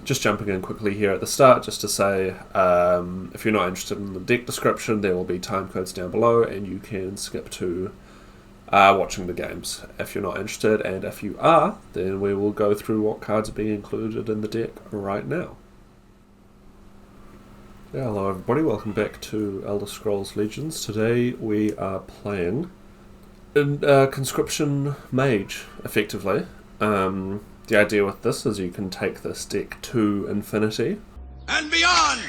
just jumping in quickly here at the start, just to say, if you're not interested in the deck description, there will be time codes down below, and you can skip to watching the games if you're not interested, and if you are, then we will go through what cards are being included in the deck right now. Yeah, hello everybody, welcome back to Elder Scrolls Legends. Today we are playing Conscription Mage, effectively. The idea with this is you can take this deck to infinity and beyond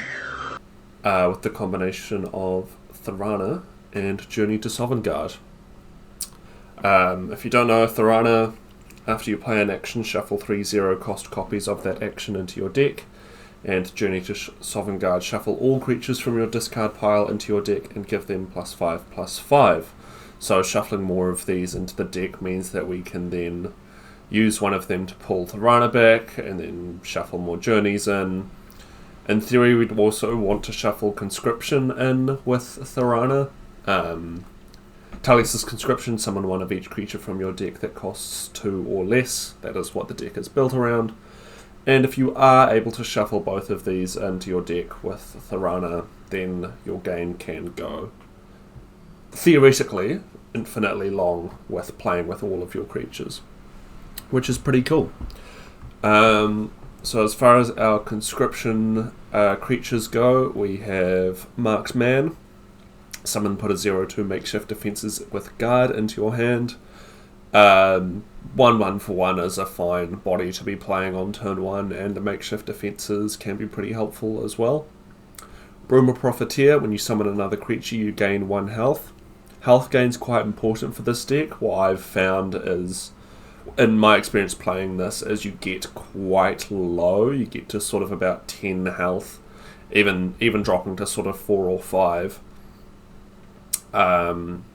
with the combination of Thirteenth and Journey to Sovngarde. If you don't know, Thirteenth, after you play an action, shuffle 3 0-cost copies of that action into your deck, and Journey to Sovngarde, shuffle all creatures from your discard pile into your deck and give them +5/+5. So shuffling more of these into the deck means that we can then use one of them to pull Thirteenth back, and then shuffle more journeys in. In theory, we'd also want to shuffle Conscription in with Thirteenth. Taliesin's Conscription, summon one of each creature from your deck that costs 2 or less. That is what the deck is built around. And if you are able to shuffle both of these into your deck with Thirteenth, then your game can go, theoretically, infinitely long with playing with all of your creatures, which is pretty cool. So as far as our Conscription creatures go, we have Marksman. Summon, put a 0/2 makeshift defenses with guard into your hand. 1/1 for 1 is a fine body to be playing on turn 1, and the makeshift defenses can be pretty helpful as well. Broomer Profiteer, when you summon another creature you gain 1 health. Health gain's quite important for this deck. What I've found is, in my experience playing this, is you get quite low. You get to sort of about 10 health, even dropping to sort of 4 or 5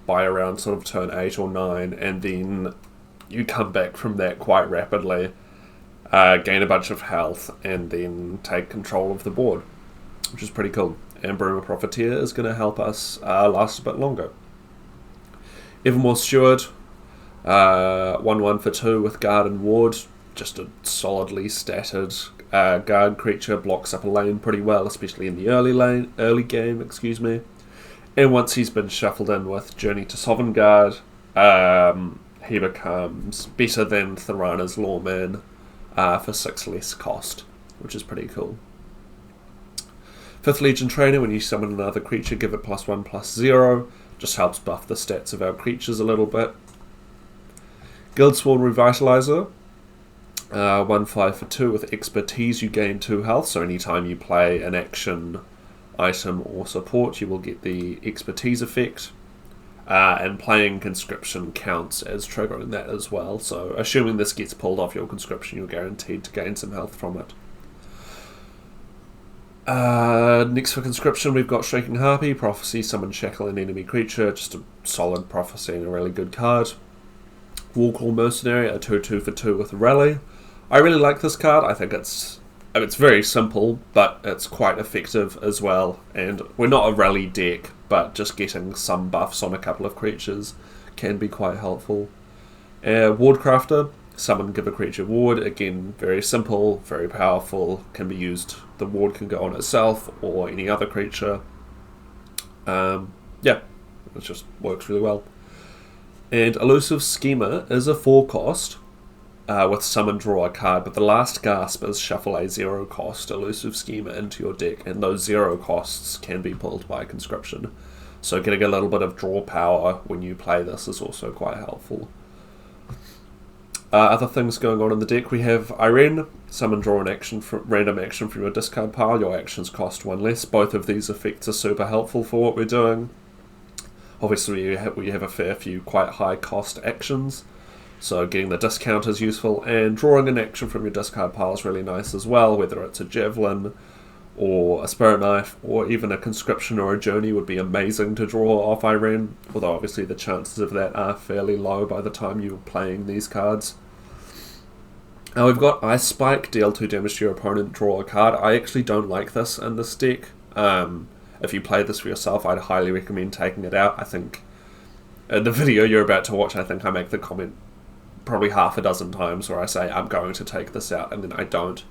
by around sort of turn 8 or 9, and then you come back from that quite rapidly, gain a bunch of health, and then take control of the board, which is pretty cool. And Broomer Profiteer is going to help us last a bit longer. Evermore Steward, 1/1 for 2 with guard and ward, just a solidly statted guard creature, blocks up a lane pretty well, especially in the early game. And once he's been shuffled in with Journey to Sovngarde, he becomes better than Thirteenth's Lawman for 6 less cost, which is pretty cool. 5th Legion Trainer, when you summon another creature, give it +1/+0. Just helps buff the stats of our creatures a little bit. Guildsworn Revitalizer, 1/5 for 2 with expertise, you gain 2 health, so anytime you play an action, item, or support, you will get the expertise effect. And playing Conscription counts as triggering that as well, so assuming this gets pulled off your Conscription, you're guaranteed to gain some health from it. Next for Conscription, we've got Shrieking Harpy, Prophecy, summon shackle an enemy creature, just a solid Prophecy and a really good card. Warclaw Mercenary, a 2/2 for 2 with Rally. I really like this card. I think it's very simple, but it's quite effective as well, and we're not a rally deck, but just getting some buffs on a couple of creatures can be quite helpful. Wardcrafter, summon, give a creature ward, again, very simple, very powerful, can be used, the ward can go on itself or any other creature. Yeah, it just works really well. And Elusive Schemer is a 4-cost, with summon, draw a card, but the last gasp is shuffle a 0-cost Elusive Schemer into your deck, and those 0 costs can be pulled by Conscription. So getting a little bit of draw power when you play this is also quite helpful. Other things going on in the deck, we have Irene, summon, draw an action from random action from your discard pile, your actions cost 1 less. Both of these effects are super helpful for what we're doing. Obviously we have a fair few quite high cost actions, so getting the discount is useful, and drawing an action from your discard pile is really nice as well, whether it's a Javelin or a Spirit Knife or even a Conscription or a Journey would be amazing to draw off Irene, although obviously the chances of that are fairly low by the time you're playing these cards. Now we've got Ice Spike, deal 2 damage to your opponent, draw a card. I actually don't like this in this deck. If you play this for yourself, I'd highly recommend taking it out. I think in the video you're about to watch, I think I make the comment probably half a dozen times where I say I'm going to take this out and then I don't.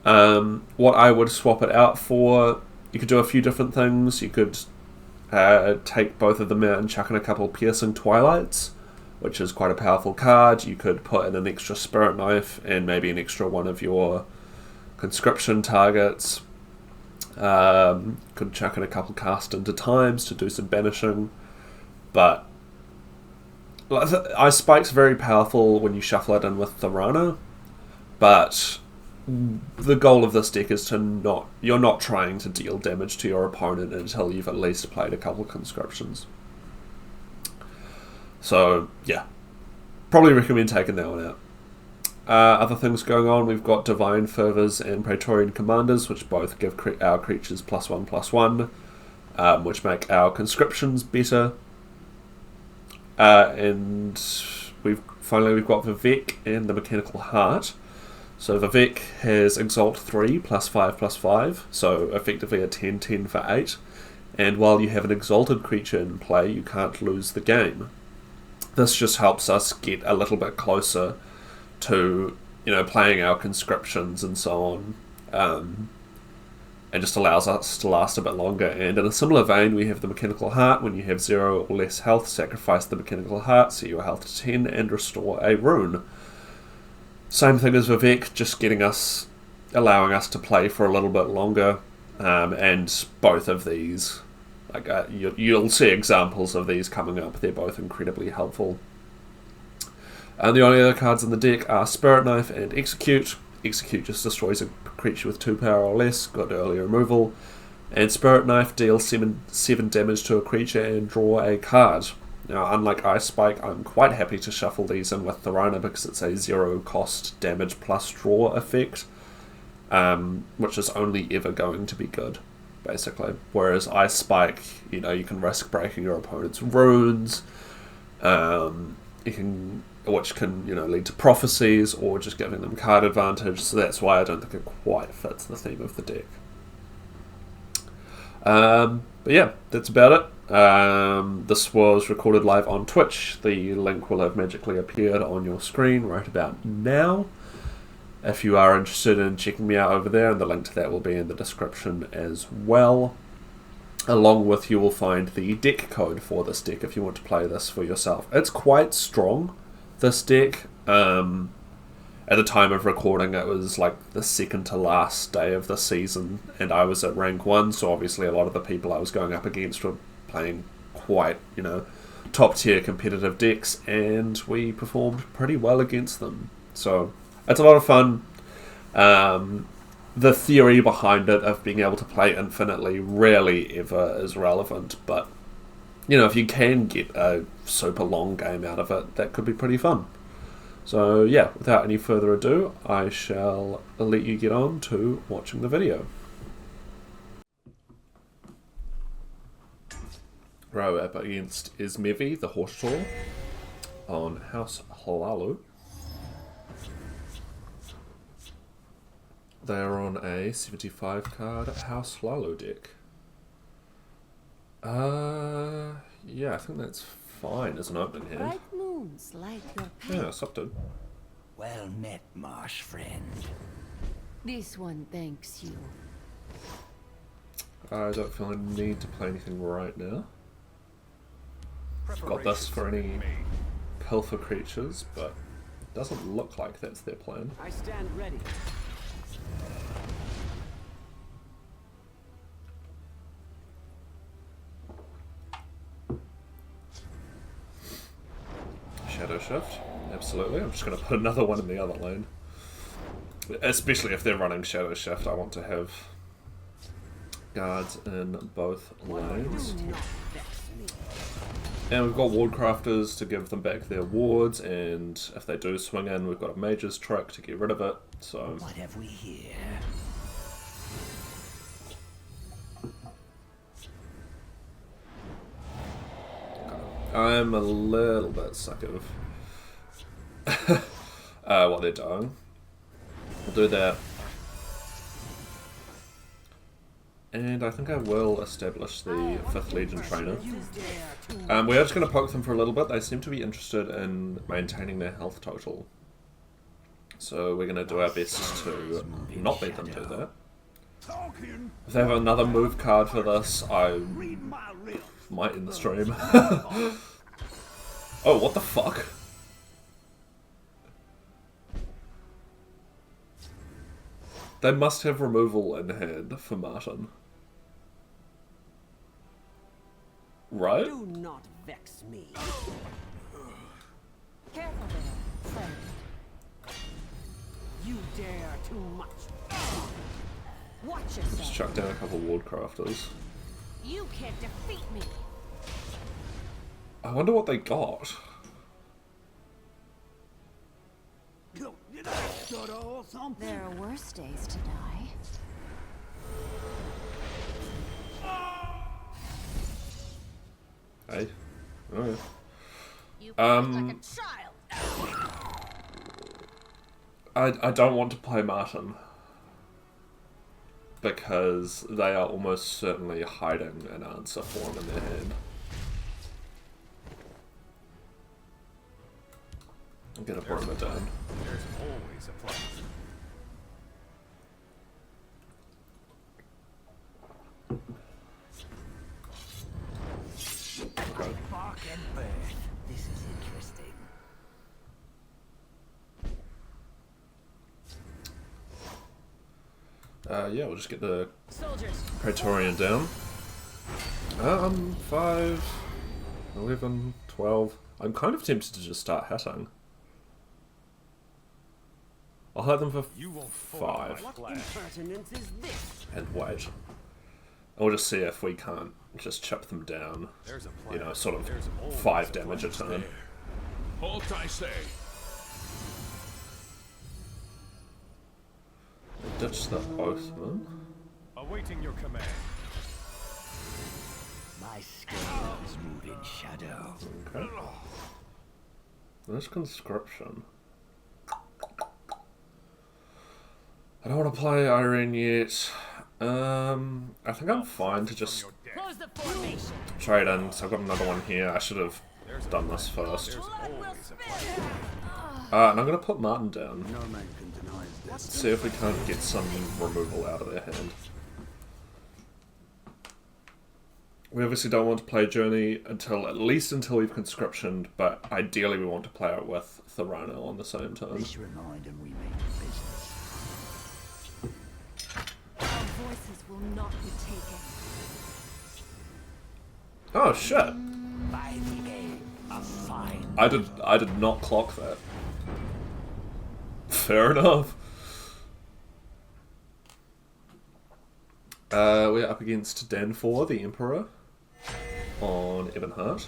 What I would swap it out for, you could do a few different things. You could take both of them out and chuck in a couple of Piercing Twilights, which is quite a powerful card. You could put in an extra Spirit Knife and maybe an extra one of your conscription targets. Could chuck in a couple Cast into Times to do some banishing. But Ice Spike's very powerful when you shuffle it in with Thirteenth, but the goal of this deck is to you're not trying to deal damage to your opponent until you've at least played a couple conscriptions. So yeah, probably recommend taking that one out. Other things going on, we've got Divine Fervors and Praetorian Commanders, which both give our creatures +1/+1, which make our conscriptions better. And we've got Vivek and the Mechanical Heart. So Vivek has Exalt 3 +5/+5, so effectively a 10/10 for 8. And while you have an Exalted creature in play, you can't lose the game. This just helps us get a little bit closer to, playing our conscriptions and so on, and just allows us to last a bit longer. And in a similar vein, we have the Mechanical Heart. When you have 0 or less health, sacrifice the Mechanical Heart, set your health to 10, and restore a rune. Same thing as Vivek, just allowing us to play for a little bit longer, and both of these, you'll see examples of these coming up. They're both incredibly helpful. And the only other cards in the deck are Spirit Knife and Execute. Execute just destroys a creature with 2 power or less, got early removal. And Spirit Knife deals 7 damage to a creature and draw a card. Now, unlike Ice Spike, I'm quite happy to shuffle these in with Thirteenth because it's a 0 cost damage plus draw effect, which is only ever going to be good, basically. Whereas Ice Spike, you can risk breaking your opponent's runes, which can lead to prophecies or just giving them card advantage. So that's why I don't think it quite fits the theme of the deck. But yeah, that's about it. This was recorded live on Twitch. The link will have magically appeared on your screen right about now. If you are interested in checking me out over there, and the link to that will be in the description as well. Along with, you will find the deck code for this deck if you want to play this for yourself. It's quite strong, this deck. At the time of recording, it was like the second to last day of the season, and I was at rank 1, so obviously a lot of the people I was going up against were playing quite, top tier competitive decks, and we performed pretty well against them. So it's a lot of fun. The theory behind it of being able to play infinitely rarely ever is relevant, but if you can get a super long game out of it, that could be pretty fun. So yeah, without any further ado, I shall let you get on to watching the video. Row up against Ismevi, the Hortator, on House Hlaalu. They are on a 75 card House Hlaalu deck. Yeah, I think that's fine as an opening hand. Bright moons light your path. Yeah, something. Well met, marsh friend. This one thanks you. I don't feel a need to play anything right now. I've got this for any pilfer creatures, but it doesn't look like that's their plan. I stand ready. Shadow Shift, absolutely. I'm just going to put another one in the other lane. Especially if they're running Shadow Shift, I want to have guards in both lanes. And we've got Wardcrafters to give them back their wards, and if they do swing in, we've got a Mage's Trick to get rid of it. So what have we here? I'm a little bit sick of what they're doing. We'll do that. And I think I will establish the 5th Legion Trainer. We are just going to poke them for a little bit. They seem to be interested in maintaining their health total. So we're going to do our best to not let them do that. If they have another move card for this, I might end the stream. Oh, what the fuck? They must have removal in hand for Martin. Right? Do not vex me. Careful there, friend. You dare too much. Watch Just yourself. chuck down a couple of ward crafters. You can't defeat me. I wonder what they got. There are worse days to die. Hey. Oh yeah. You fight like a child. I don't want to play Martin. Because they are almost certainly hiding an answer for him in their hand. I'm gonna put him down. There's always a plan. Okay. Bark and birth. This is interesting. Yeah, we'll just get the Soldiers. Praetorian down. 5, 11, 12. I'm kind of tempted to just start hitting. I'll hit them for You won't 5 What impertinence is this? and wait. And we'll just see if we can't just chip them down. There's a plan. You know, sort of There's always 5 a damage a plan turn. there. Halt, I say. Ditch the Oathman. Awaiting your command. My scales move in shadow. Okay. There's conscription. I don't want to play Irene yet. I think I'm fine to just Your deck. Close the formation. trade in. So I've got another one here. I should have There's a done plan. this first. There's always a plan. And I'm going to put Martin down. No man can deny his death. See if we can't get some removal out of their hand. We obviously don't want to play Journey until at least until we've conscriptioned, but ideally we want to play it with Thorano on the same turn. This remind and we make business. Our voices will not be taken. Oh shit! By the aim of fine. I did not clock that. Fair enough. We're up against Danfor, the Emperor, on Ebonheart.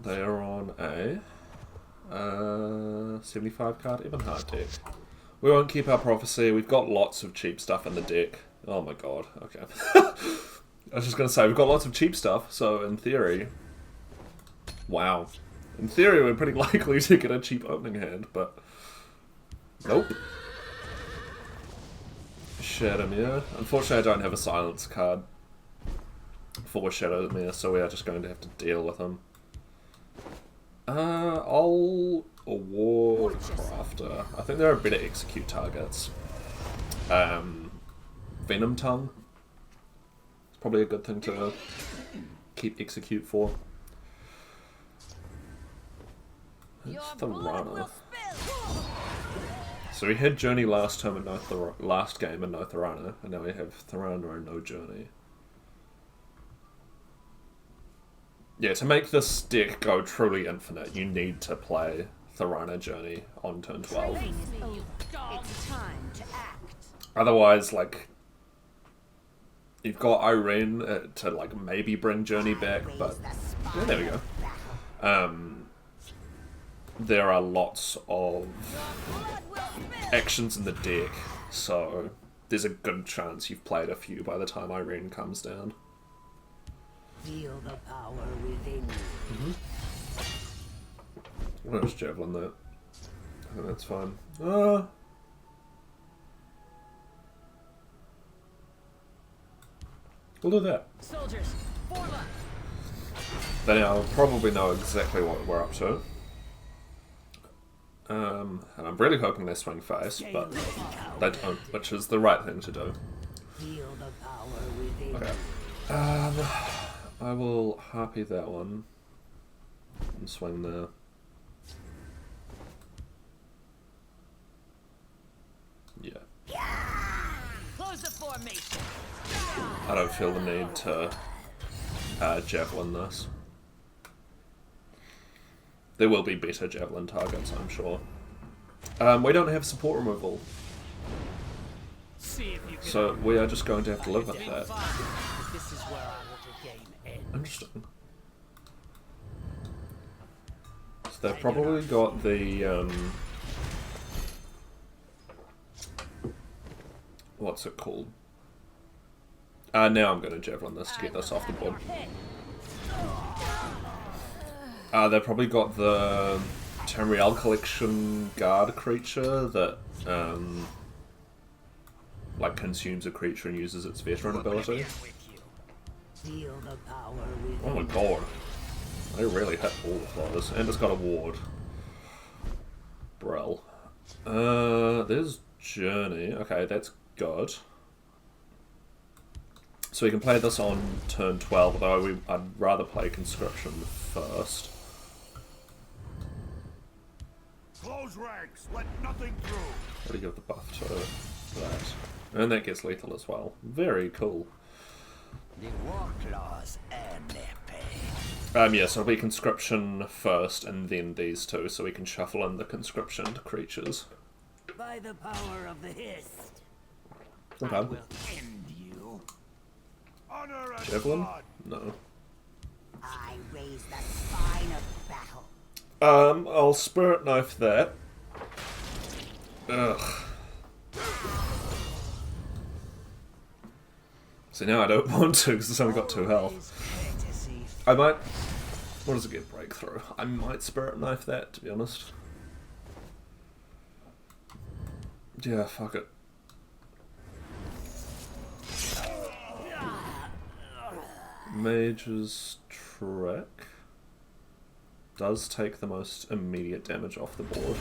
They are on a 75 card Ebonheart deck. We won't keep our prophecy. We've got lots of cheap stuff in the deck. Oh my god. Okay. I was just going to say, we've got lots of cheap stuff, so in theory... Wow. In theory, we're pretty likely to get a cheap opening hand, but... Nope. Shadowmere. Unfortunately, I don't have a silence card for Shadowmere, so we are just going to have to deal with him. I'll award Crafter. I think there are better execute targets. Venom Tongue. It's probably a good thing to keep execute for. It's the runner. So we had Journey last time and last game and no Thorano, and now we have Thorano and no Journey. Yeah, to make this deck go truly infinite, you need to play Thorano Journey on turn 12. It's time to act. Otherwise, like, you've got Irene to like maybe bring Journey back, but yeah, there we go. There are lots of actions in the deck, so there's a good chance you've played a few by the time Irene comes down. Feel the power within you. I'll just javelin that. I think that's fine. We'll do that. Soldiers, form up. Then I'll probably know exactly what we're up to. And I'm really hoping they swing face, but they don't, which is the right thing to do. Feel the power within Okay. I will harpy that one and swing there. Yeah. Close the formation. I don't feel the need to javelin this. There will be better javelin targets, I'm sure. We don't have support removal, See if you can. so we are just going to have to live with that. This is where our little game ends. Interesting. So they've probably got the what's it called? Now I'm going to javelin this to get this off the board. They've probably got the Tamriel Collection guard creature that like consumes a creature and uses its veteran ability. feel the power within. Oh my god. They really hit all of those. And it's got a ward. Brill. There's Journey. Okay, that's good. So we can play this on turn 12, although I'd rather play Conscription first. Close ranks. Let nothing through. Already give the buff to that. And that gets lethal as well. Very cool. The war claws and their pay. Yeah, so it'll be Conscription first and then these two, so we can shuffle in the Conscription creatures. By the power of the Hist, I Okay. will end you. Honor and Javelin? blood. No. I raise the spine of battle. I'll Spirit Knife that. Ugh. So now I don't want to, because it's only got 2 health. Courtesy. I might... What does it get? Breakthrough. I might Spirit Knife that, to be honest. Yeah, fuck it. Mage's Trick does take the most immediate damage off the board.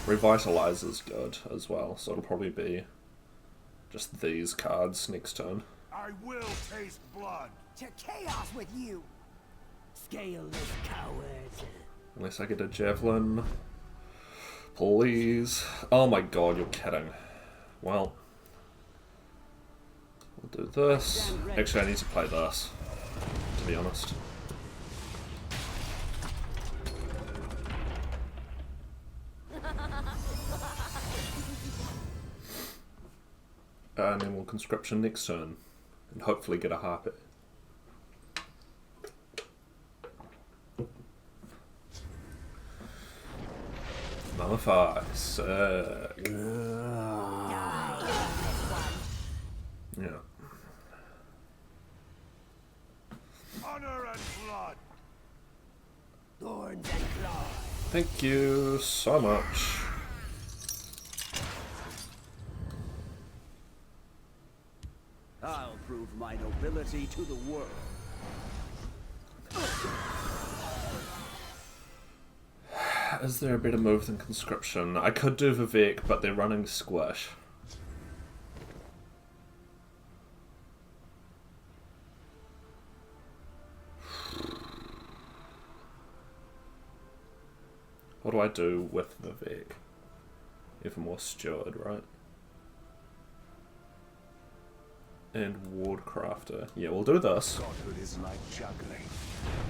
Revitalize is good as well, so it'll probably be just these cards next turn. I will taste blood. To chaos with you. Scaleless cowards. Unless I get a Javelin. Please. Oh my god, you're kidding. Well. We'll do this. Actually, I need to play this, to be honest. And then we'll Conscription next turn. And hopefully get a Harpy. Mummify. Sick. Yeah. Honor and blood. Thorns and claws. Thank you so much. I'll prove my nobility to the world. Is there a better move than Conscription? I could do Vivek, but they're running Squish. What do I do with Vivek? Even more Steward, right? And Wardcrafter. Yeah, we'll do this. Godhood is like juggling.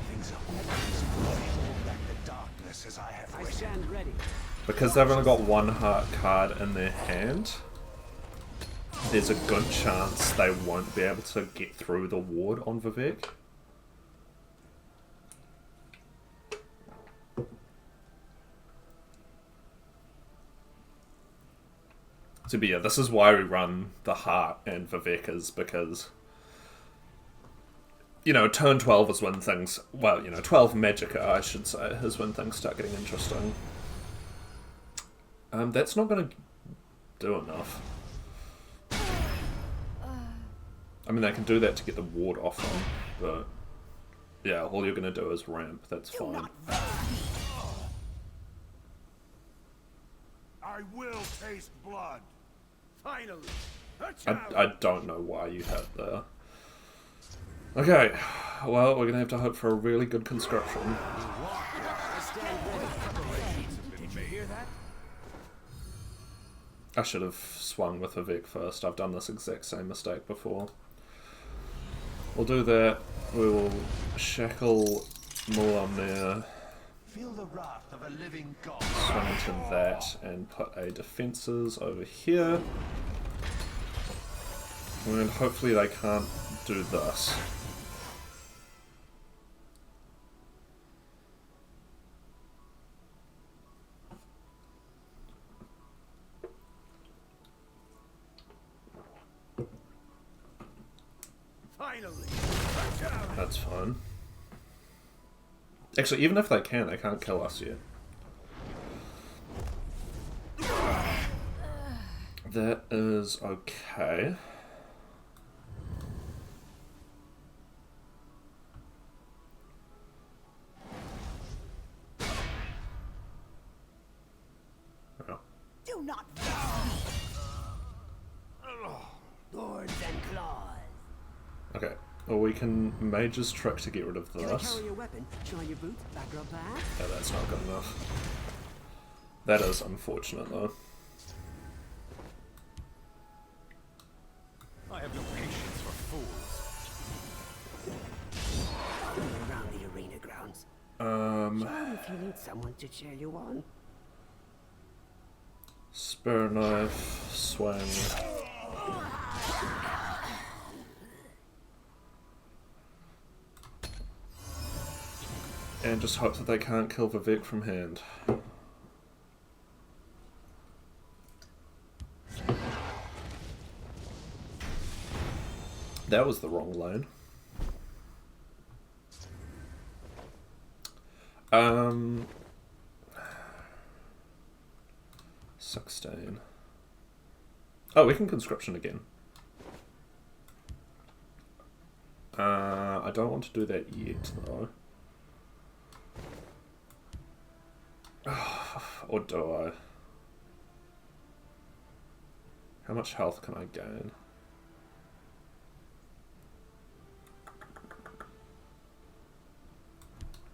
Things are always hold back the darkness as I have I written. stand ready. Because they've only got 1 heart card in their hand, there's a good chance they won't be able to get through the ward on Vivek. So, but yeah, this is why we run the heart and Vivek, because, you know, turn 12 is when things, well, you know, 12 Magicka, I should say, is when things start getting interesting. That's not going to do enough. I mean, they can do that to get the ward off them, but Yeah, all you're gonna do is ramp, that's fine. I will taste blood. Finally! I don't know why you had there. Okay, well, we're gonna have to hope for a really good conscription. Did you hear that? I should have swung with a Vic first. I've done this exact same mistake before. We'll do that. We will shackle more on there. Feel the wrath of a living god. Swing into that and put a defences over here. And hopefully they can't do this. Finally! That's fine. Actually, even if they can't kill us yet. That is okay. Oh. Do not Thorns and claws. Okay. Well, we can Mage's Trick to get rid of Can I this. carry your weapon? Shine your boots, back rub back. Yeah, that's not good enough. That is unfortunate, though. I have no patience for fools. Around the arena grounds. Um, Shine if you need someone to cheer you on. Spear Knife, Swing. And just hope that they can't kill Vivek from hand. That was the wrong lane. 16. Oh, we can conscription again. I don't want to do that yet, though. Or do I? How much health can I gain?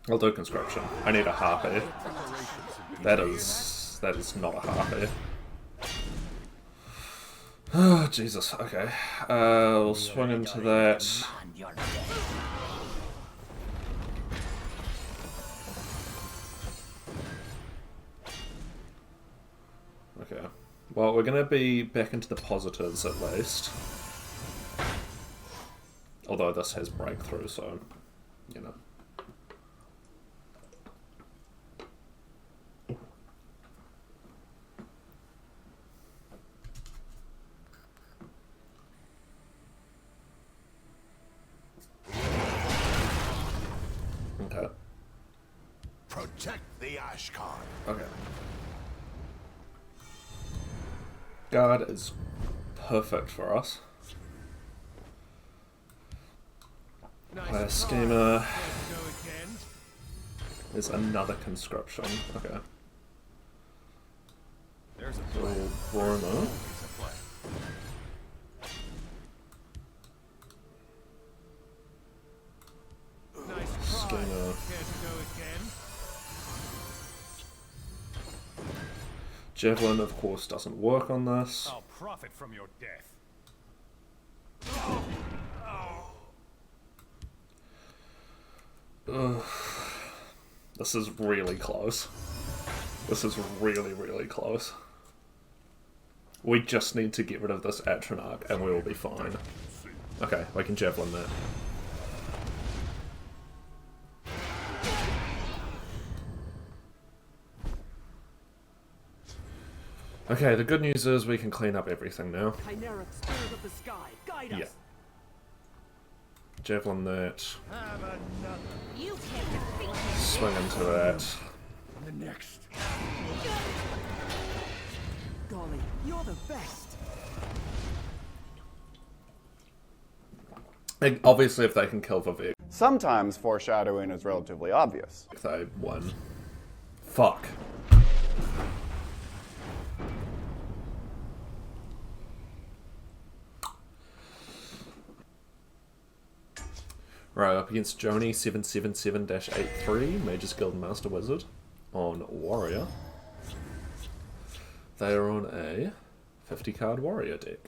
I'll do conscription. I need a harpy. That is not a harpy. Oh, Jesus. Okay. We'll swing into that. Okay. Well, we're going to be back into the positives at least. Although this has breakthrough, so, you know. Okay. Protect the Ashkan. Okay. Guard is perfect for us. Schema is another conscription. Okay. There's a So, Roma. Schema. Javelin, of course, doesn't work on this. I'll profit from your death. Ugh. This is really close. This is really, really close. We just need to get rid of this Atronach and we will be fine. Okay, we can Javelin that. Okay, the good news is we can clean up everything now. Chimera, spirit of the sky, guide us. Yeah. Javelin that. Have another. You can't defeat me. Swing into that. The next. Golly, you're the best. Obviously, if they can kill Vivek, Sometimes foreshadowing is relatively obvious. They won. Fuck. Right, up against Joni 777-83, Mage's Guild Master Wizard on Warrior. They are on a 50 card Warrior deck.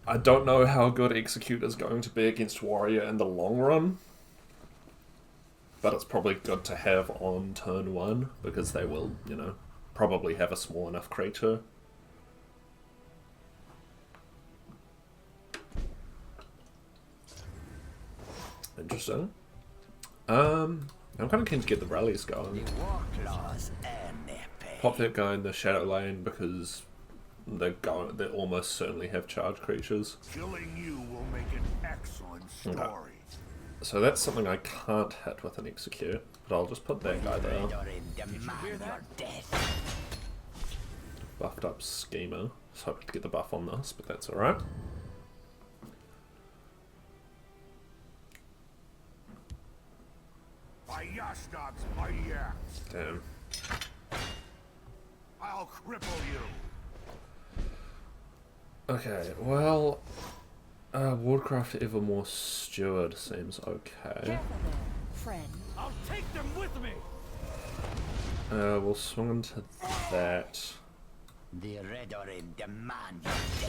I don't know how good Execute is going to be against Warrior in the long run, but it's probably good to have on turn 1 because they will, you know, probably have a small enough creature. Interesting. I'm kind of keen to get the rallies going. Pop that guy in the Shadow Lane because they almost certainly have charge creatures. Killing you will make an excellent story. Okay. So that's something I can't hit with an Execute, but I'll just put that guy there. Buffed up Schemer. Just hoping to get the buff on this, but that's alright. Damn. I'll cripple you. Okay, well, Wardcraft Evermore Steward seems okay. Careful there, friend. I'll take them with me. We'll swing into that. The Redoran demand.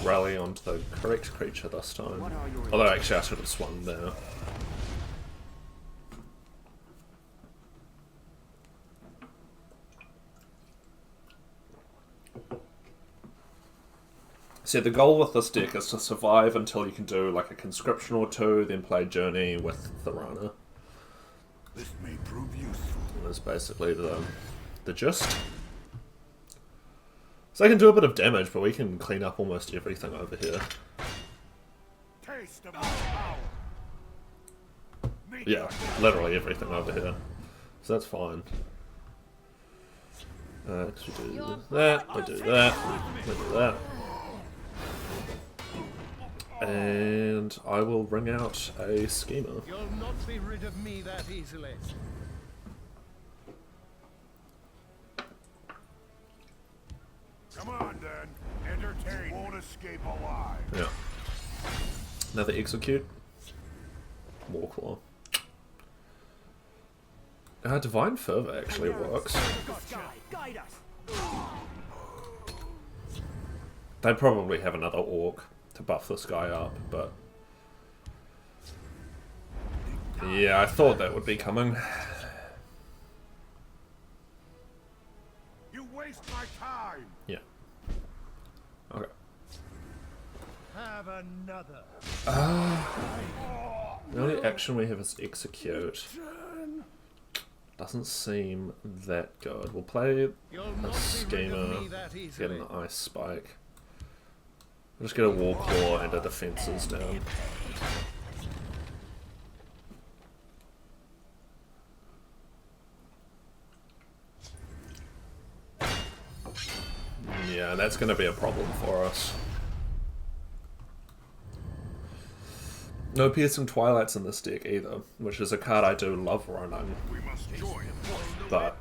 Rally onto the correct creature this time. Although actually I should have swung there. So the goal with this deck is to survive until you can do like a conscription or two, then play Journey with Thirteenth. This may prove useful. That's basically the gist. So they can do a bit of damage, but we can clean up almost everything over here. Taste of my power. Yeah, literally everything over here. So that's fine. We do that, we do that, we do that. And I will ring out a Schemer. You'll not be rid of me that easily. Come on, then. Entertain. Won't escape alive. Yeah. Another Execute. Warclaw. Divine Fervor actually works. They probably have another Orc to buff this guy up, but... yeah, I thought that would be coming. You waste my time. Yeah. Okay. Have another. The only action we have is Execute. Doesn't seem that good. We'll play a Schemer, get an Ice Spike. We'll just get a Warclaw and a Defenses down. Yeah, that's going to be a problem for us. No Piercing Twilights in this deck either, which is a card I do love running. We must join. But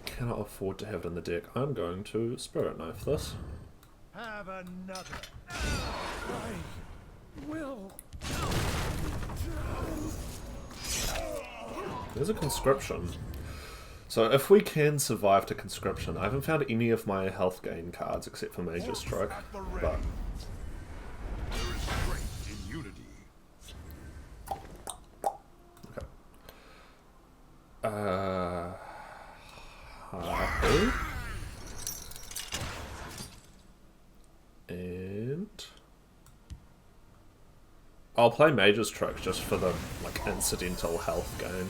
cannot afford to have it in the deck. I'm going to Spirit Knife this. Have another. I will. There's a Conscription. So if we can survive to Conscription, I haven't found any of my health gain cards except for Mage's Stroke, but... There is strength in unity. okay. Harpy. And... I'll play Mage's Stroke just for the, like, incidental health gain.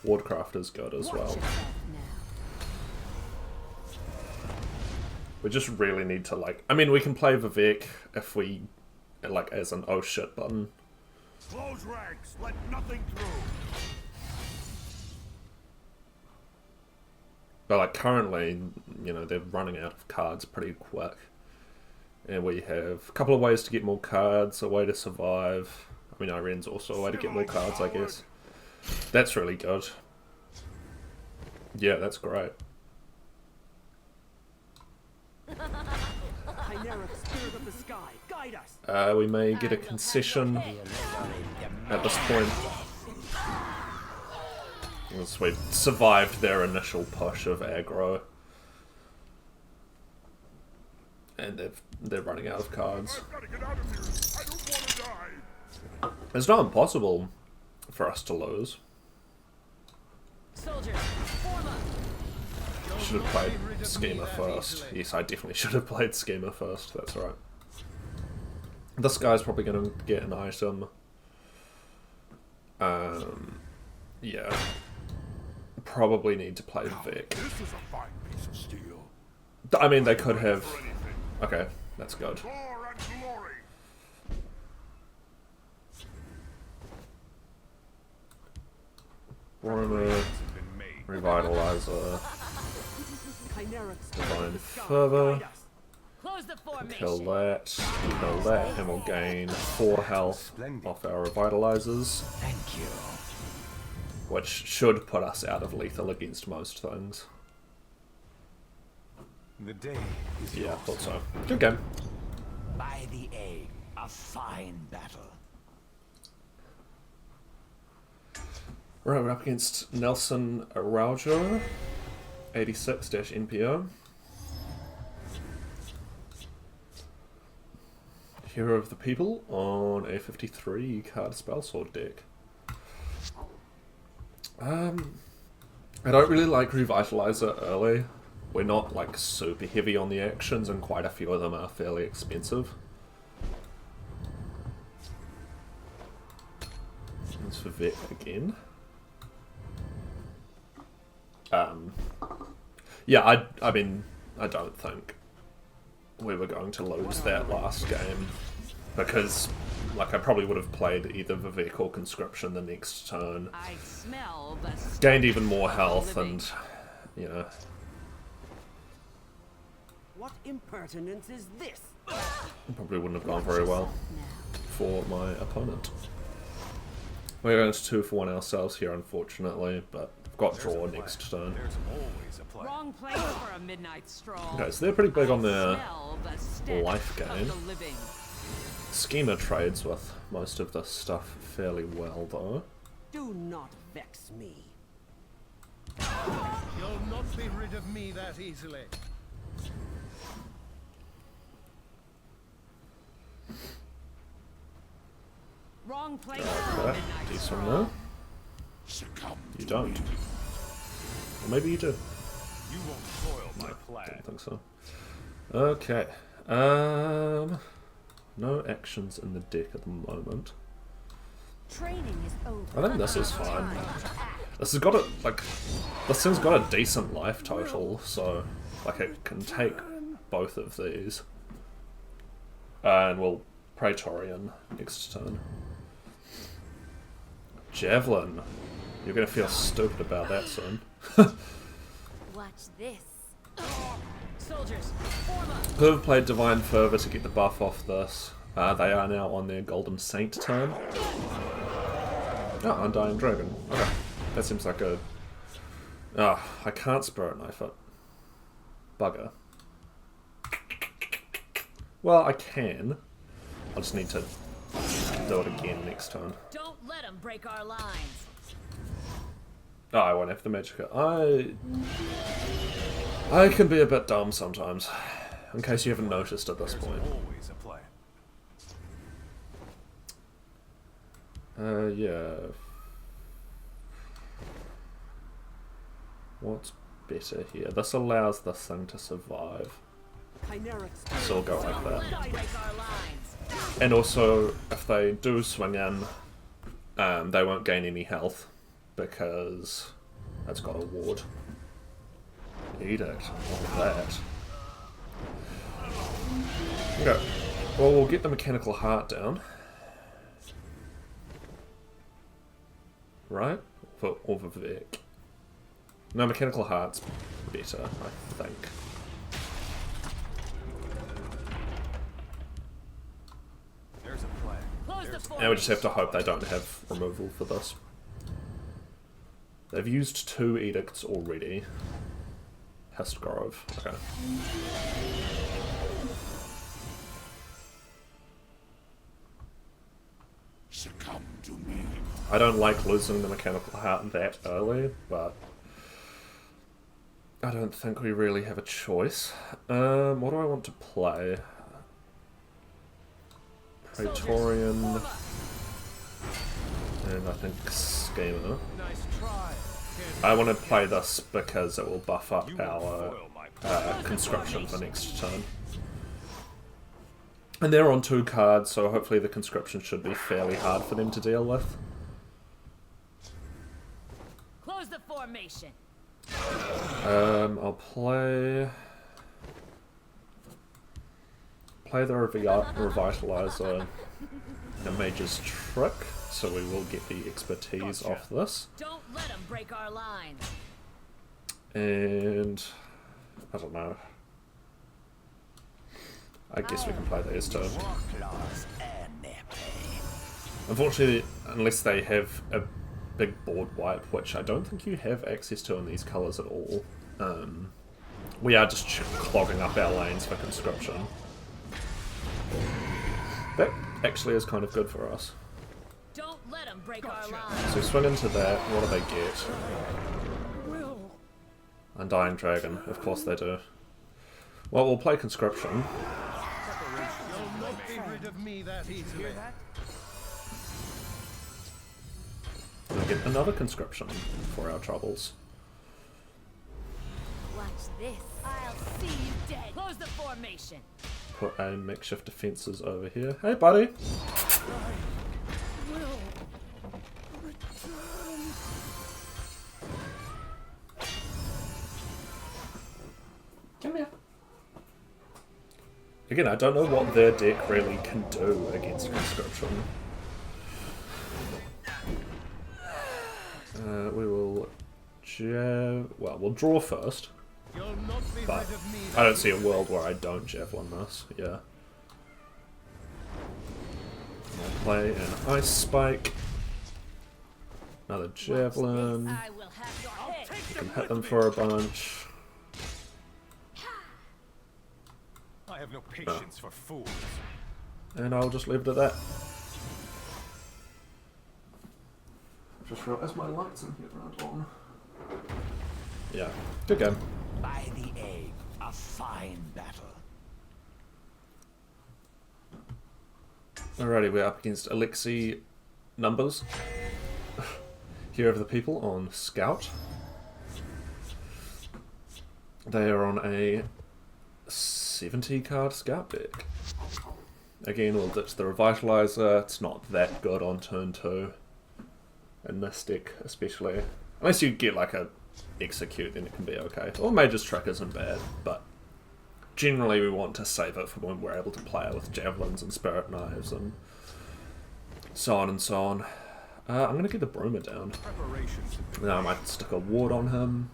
Wardcraft is good as well. We just really need to, like... I mean, we can play Vivek if we, like, as an oh shit button. Close ranks. Let nothing through. But, like, currently, you know, they're running out of cards pretty quick. And we have a couple of ways to get more cards, a way to survive. I mean, Irene's also a way to get more cards, I guess. That's really good. Yeah, that's great. Spirit of the sky, guide us. We may get a concession at this point. Once we've survived their initial push of aggro. And they're running out of cards. It's not impossible for us to lose. Soldiers, form up. Should have played Schema first. Yes, I definitely should have played Schema first, that's right. This guy's probably going to get an item. Yeah. Probably need to play Vic. This is a fine piece of steel. I mean, they could have... Okay, that's good. Power and glory. Warhammer, Revitalizer, Divine Fervor, Close the formation. kill that, and we'll gain 4 health off our Revitalizers. Thank you. Which should put us out of lethal against most things. The day is Yeah, I yours. thought so. Good game. By the egg, a fine battle. Right, we're up against Nelson Araujo, 86-NPO. Hero of the People on a 53 card Spellsword deck. I don't really like Revitalizer early. We're not like super heavy on the actions and quite a few of them are fairly expensive. It's for Vet again. Yeah, I mean, I don't think we were going to lose that last game because, like, I probably would have played either Vivek or Conscription the next turn, I smell the gained even more health, and you know. What impertinence is this? Probably wouldn't have gone very well for my opponent. We're going to 2 for 1 ourselves here, unfortunately, but we've got draw next turn. There's always a plan. wrong place for a midnight stroll. Okay, so they're pretty big on their Smell the stench life of gain. the living. Schema trades with most of this stuff fairly well, though. Do not vex me. You'll not be rid of me that easily. Wrong place for a Okay, midnight decent stroll. there. Succumb. You don't. Or maybe you do. You won't foil my plan. Don't think so. Okay. No actions in the deck at the moment. Training is over. I think this is fine. This has got a this thing's got a decent life total, so like it can take both of these. And we'll Praetorian next turn. Javelin. You're gonna feel stupid about that soon. Watch this. Soldiers, form up. Who have played Divine Fervor to get the buff off this? They are now on their Golden Saint turn. Oh, Undying Dragon. Okay. That seems like a... Oh, I can't Spirit Knife it. Bugger. Well, I can. I'll just need to do it again next turn. Don't let them break our lines. Oh, I won't have the Magicka. I can be a bit dumb sometimes. In case you haven't noticed at this point. Always a plan. Yeah. What's better here? This allows this thing to survive. So we'll go like that. Let them break our lines. And also, if they do swing in, they won't gain any health because that's got a ward. Edict. All that. Okay. Well, we'll get the Mechanical Heart down. Right? For Vivek. No, Mechanical Heart's better, I think. And we just have to hope they don't have removal for this. They've used 2 edicts already. Histgrove, okay. Succumb to me. I don't like losing the Mechanical Heart that early, but I don't think we really have a choice. What do I want to play? Praetorian, and I think Schemer. Nice try. I want to play this because it will buff up our conscription for next turn. And they're on 2 cards, so hopefully the conscription should be fairly hard for them to deal with. Close the formation. I'll play the Revitalizer and Mage's Trick, so we will get the expertise off this. Don't let them break our lines. And I don't know. I guess we can play these too. Unfortunately, unless they have a big board wipe, which I don't think you have access to in these colours at all, we are just clogging up our lanes for conscription. That actually is kind of good for us. Don't let them break our lines. So we swing into that, what do they get? Undying Dragon, of course they do. Well, we'll play conscription. You'll not be rid of me that easily. We'll get another conscription for our troubles. Watch this. I'll see you dead. Close the formation. Put a makeshift defences over here. Hey, buddy! Come here. Again, I don't know what their deck really can do against conscription. We will well, we'll draw first. You'll not be But rid of me I don't see a world where I don't javelin this, yeah. I'll play an Ice Spike. Another javelin. I will have your head. You can hit them for a bunch. I have no patience for fools. And I'll just leave it at that. Just realised my lights in here aren't on. Yeah, good game. By the egg, a fine battle. Alrighty, we're up against Alexi numbers. Here are the people on Scout. They are on a 70 card Scout deck. Again, we'll ditch the Revitalizer. It's not that good on turn 2. In this deck, especially. Unless you get like a Execute, then it can be okay. Or Mage's Trick isn't bad, but generally we want to save it for when we're able to play it with Javelins and Spirit Knives and so on and so on. I'm going to get the Broomer down. Now I might stick a ward on him.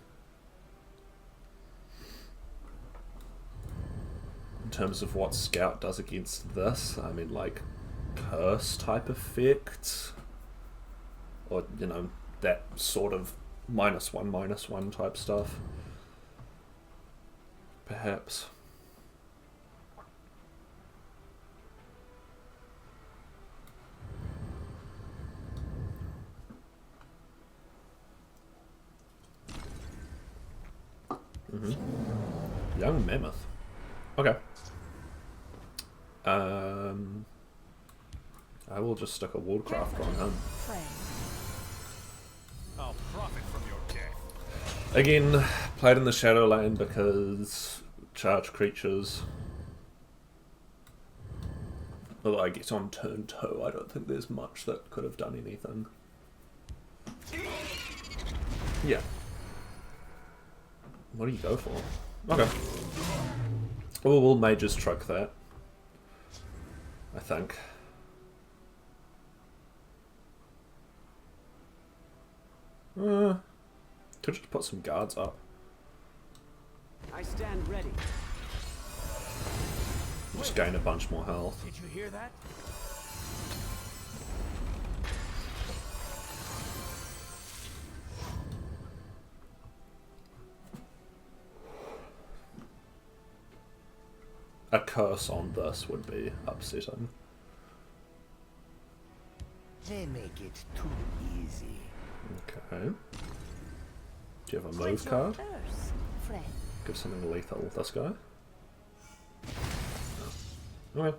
In terms of what Scout does against this, I mean like Curse type effect. Or, you know, that sort of -1/-1 type stuff. Perhaps. Young Mammoth. Okay. I will just stick a Wardcraft on him. I'll profit from your death. Again, played in the Shadow Lane because charge creatures. Although I guess on turn 2, I don't think there's much that could have done anything. Yeah. What do you go for? Okay. Well, we'll Mage's Trick that. I think. Could just put some guards up. I stand ready. Just gain a bunch more health. Did you hear that? a curse on this would be upsetting. They make it too easy. Okay. Do you have a move What's your card? curse, friend? Give something lethal this guy. No. Okay.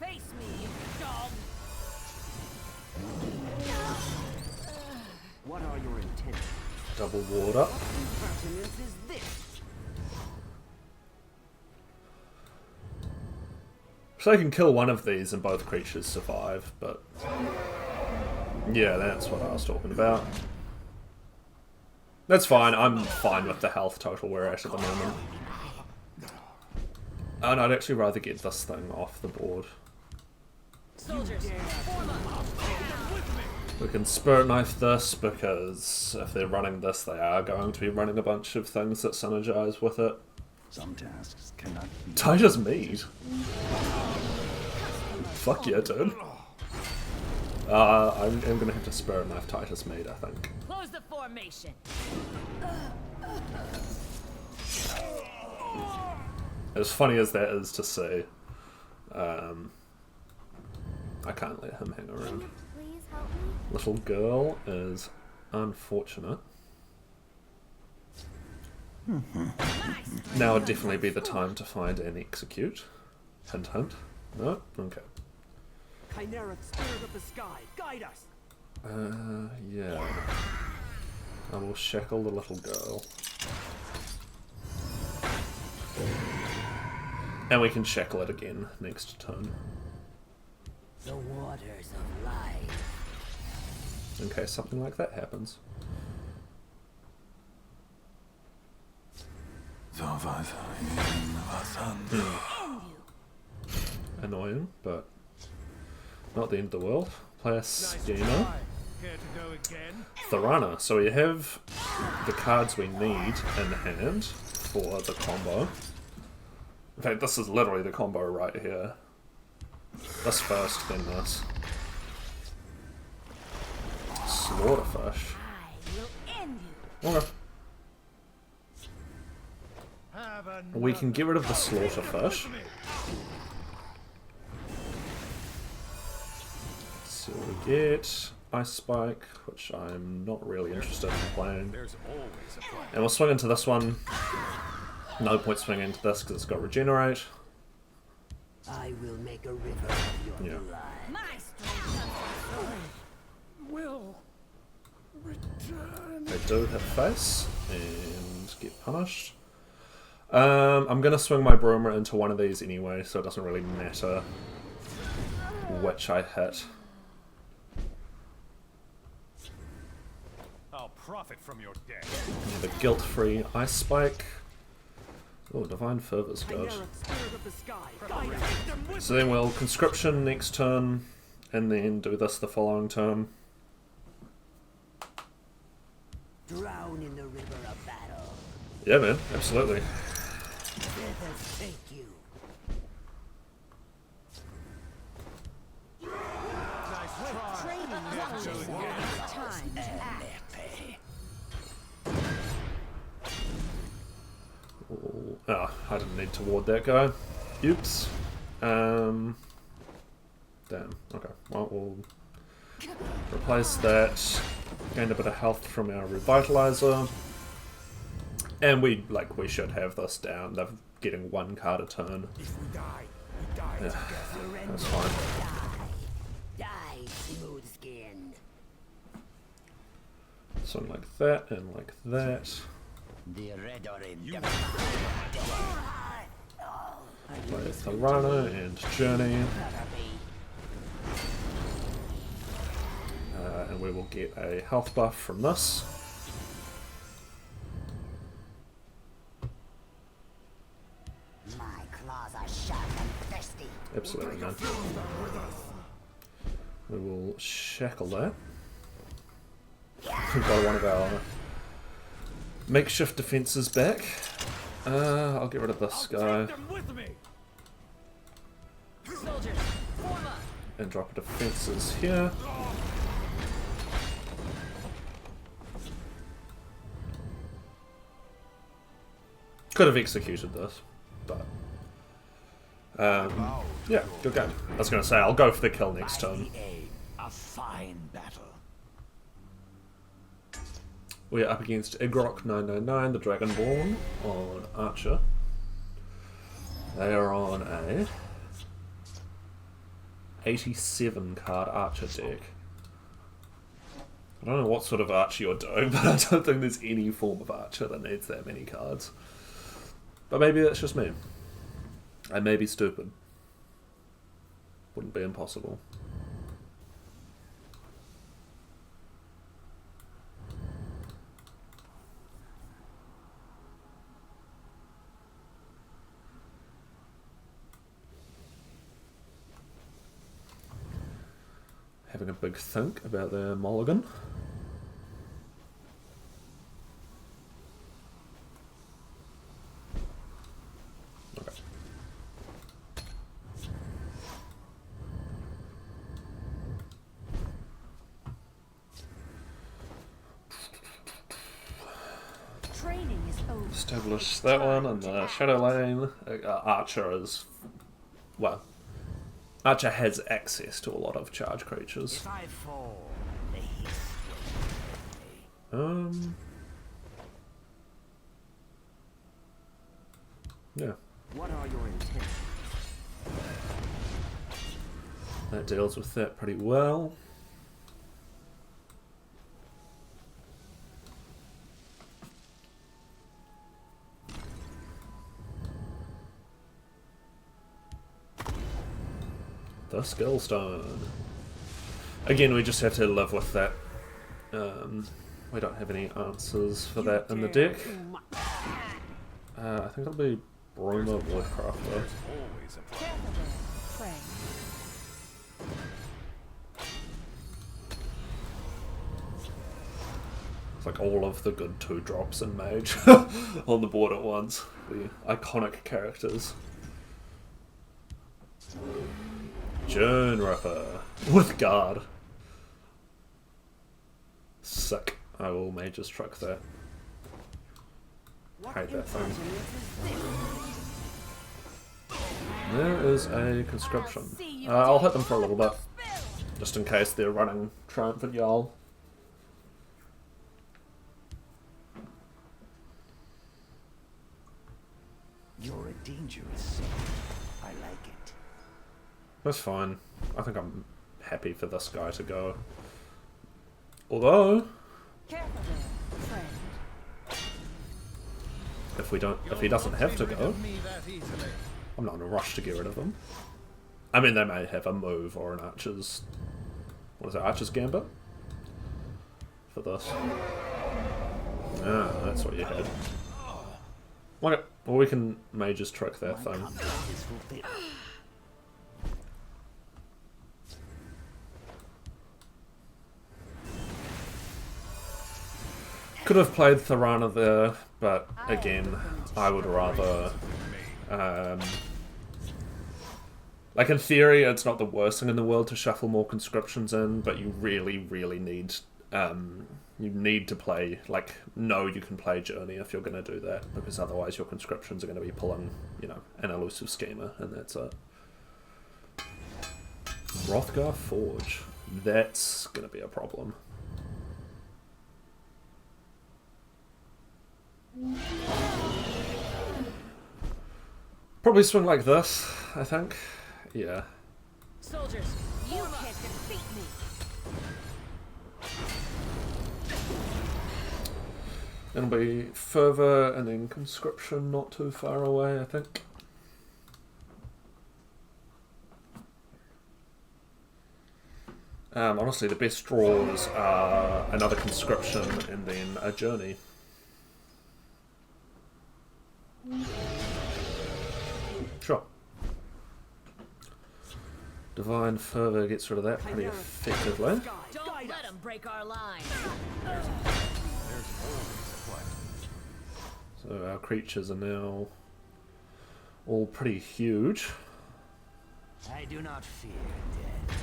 Face me, dog. What are your intentions? Double ward up. Pertinence is this. So I can kill one of these and both creatures survive, but yeah, that's what I was talking about. That's fine, I'm fine with the health total we're at the moment. And I'd actually rather get this thing off the board. Soldiers, form up. We can Spirit Knife this, because if they're running this, they are going to be running a bunch of things that synergize with it. Some tasks cannot be. Titus Mead. Fuck yeah, dude. I'm gonna have to Spirit Knife Titus Mead, I think. Close the formation. As funny as that is to say, I can't let him hang around. Please help me. Little girl is unfortunate. Now would definitely be the time to find and execute. Hint, hint. No? Okay. Chimeric spirit of the sky, guide us. Yeah. I will shackle the little girl. And we can shackle it again next turn. The waters of life. In case something like that happens. Annoying, but not the end of the world. Play a Schema. Care to go again? Thirteenth. So we have the cards we need in hand for the combo. In fact, this is literally the combo right here. This first, then this. Slaughterfish. I will end you. Okay. Have We can get rid of the Slaughterfish. Let's see what we get. Ice Spike, which I'm not really interested in playing. There's always a plan. And we'll swing into this one. No point swinging into this because it's got Regenerate. I will make a river of your Yeah. blood. My strength Will return. They do hit face and get punished. I'm going to swing my Broomer into one of these anyway, so it doesn't really matter which I hit. I'll profit from your death. The guilt-free Ice Spike. Oh, Divine Fervor's good. Chimeric spirit of the sky, guide us. So then we'll Conscription next turn, and then do this the following turn. Drown in the river of battle. Yeah, man, absolutely. Let us take you. Nice try. training is time to act. Oh, I didn't need to ward that guy. Oops. Damn. Okay. Well, we'll replace that. Gained a bit of health from our Revitalizer. And we should have this down. They're getting one card a turn. If we die, we die Yeah, together. that's fine. Die, smooth skinned. Something like that and like that. The Redoran. Play Hlaalu and Journey. And we will get a health buff from this. My claws are sharp and thirsty. Absolutely, man. We will shackle that. We've got one of our makeshift defenses back. I'll get rid of this guy Them with me. Soldiers, form up. and drop a defenses here. Could have executed this, but yeah, good game. I was going to say I'll go for the kill next turn. A fine battle. We're up against Igrok 999, the Dragonborn, on Archer. They are on a 87 card Archer deck. I don't know what sort of Archer you're doing, but I don't think there's any form of Archer that needs that many cards. But maybe that's just me. I may be stupid. Wouldn't be impossible. Having a big think about their mulligan. Okay. Training is over. Establish that one and the Shadow Lane. Archer is, well, Archer has access to a lot of charge creatures. If I fall, the heat yeah. What are your intentions? That deals with that pretty well. The Skill Stone. Again, we just have to live with that. We don't have any answers for that in the deck. I think it'll be Bruma Woodcrafter. Careful there, friend. It's like all of the good 2-drops in Mage on the board at once. The iconic characters. June Ripper with guard. Sick. I will Mage's Truck that. Hate that thing. There is a conscription. I'll hit them for a little bit, just in case they're running Triumphant Jarl. You're a dangerous soul. I like it. That's fine. I think I'm happy for this guy to go. Although, Careful there, friend. if he doesn't have to go, Me that easily. I'm not in a rush to get rid of him. I mean, they may have a move or an Archer's... What is it? Archer's Gambit? For this. Ah, that's what you had. Okay, well we can Mage's Trick that thing. Could have played Thirteenth there, but again, I would rather... like, in theory, it's not the worst thing in the world to shuffle more conscriptions in, but you really, really need... you need to play... Like, know you can play Journey if you're going to do that, because otherwise your conscriptions are going to be pulling, you know, an elusive schemer, and that's it. Hrothgar Forge. That's going to be a problem. Probably swing like this, I think. Yeah. Soldiers, you can't defeat me. It'll be further and then conscription not too far away, I think. Honestly, the best draws are another conscription and then a journey. Sure. Divine Fervor gets rid of that pretty effectively. Don't let them break our line. So our creatures are now all pretty huge. I do not fear death.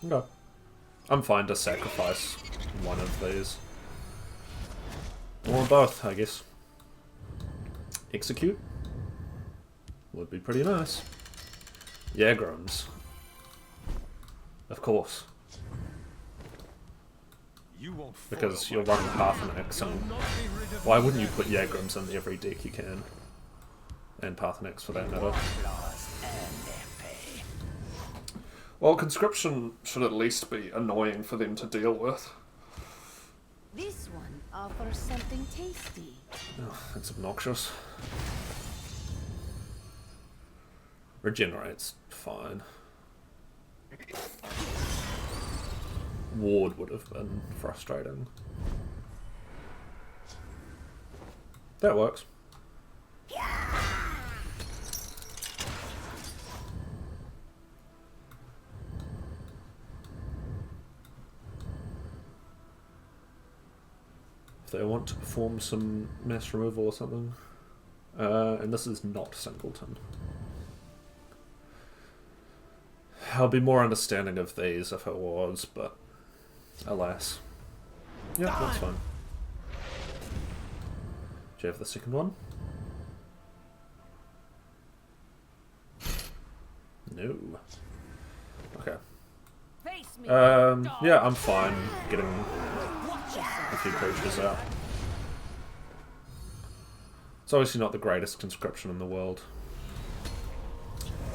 Okay. I'm fine to sacrifice one of these. Or both, I guess. Execute would be pretty nice. Yagrams. Of course. You won't Because foil you're my running half an X, You'll and not be rid of why me wouldn't you now. put Yagrams in every deck you can? And Parthenax for that matter. Well, conscription should at least be annoying for them to deal with. This one offers something tasty. Oh, that's obnoxious. Regenerates fine. Ward would have been frustrating. That works. If they want to perform some mass removal or something. And this is not Singleton. I'll be more understanding of these if it was, but alas. Yeah, that's fine. Do you have the second one? No. Okay. Face me. Yeah, I'm fine getting a few creatures out. It's obviously not the greatest conscription in the world.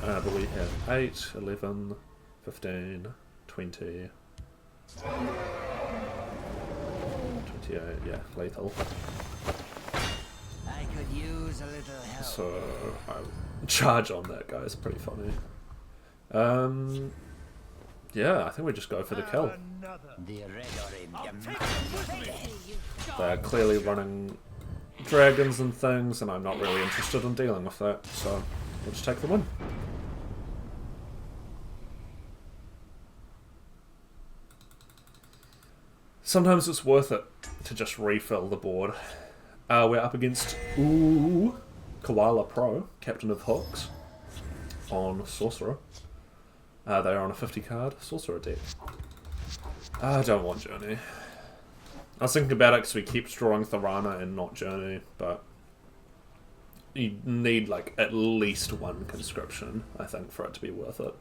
But we have 8, 11, 15, 20, 28, yeah, lethal. I could use a little help. So, charge on that guy is pretty funny. Yeah, I think we just go for the kill. The Redoran They're clearly running dragons and things, and I'm not really interested in dealing with that, so we'll just take the win. Sometimes it's worth it to just refill the board. We're up against Koala Pro, Captain of Hooks, on Sorcerer. They're on a 50 card Sorcerer deck. I don't want Journey. I was thinking about it because we keep drawing Thirteenth and not Journey, but you need like at least one conscription, I think, for it to be worth it.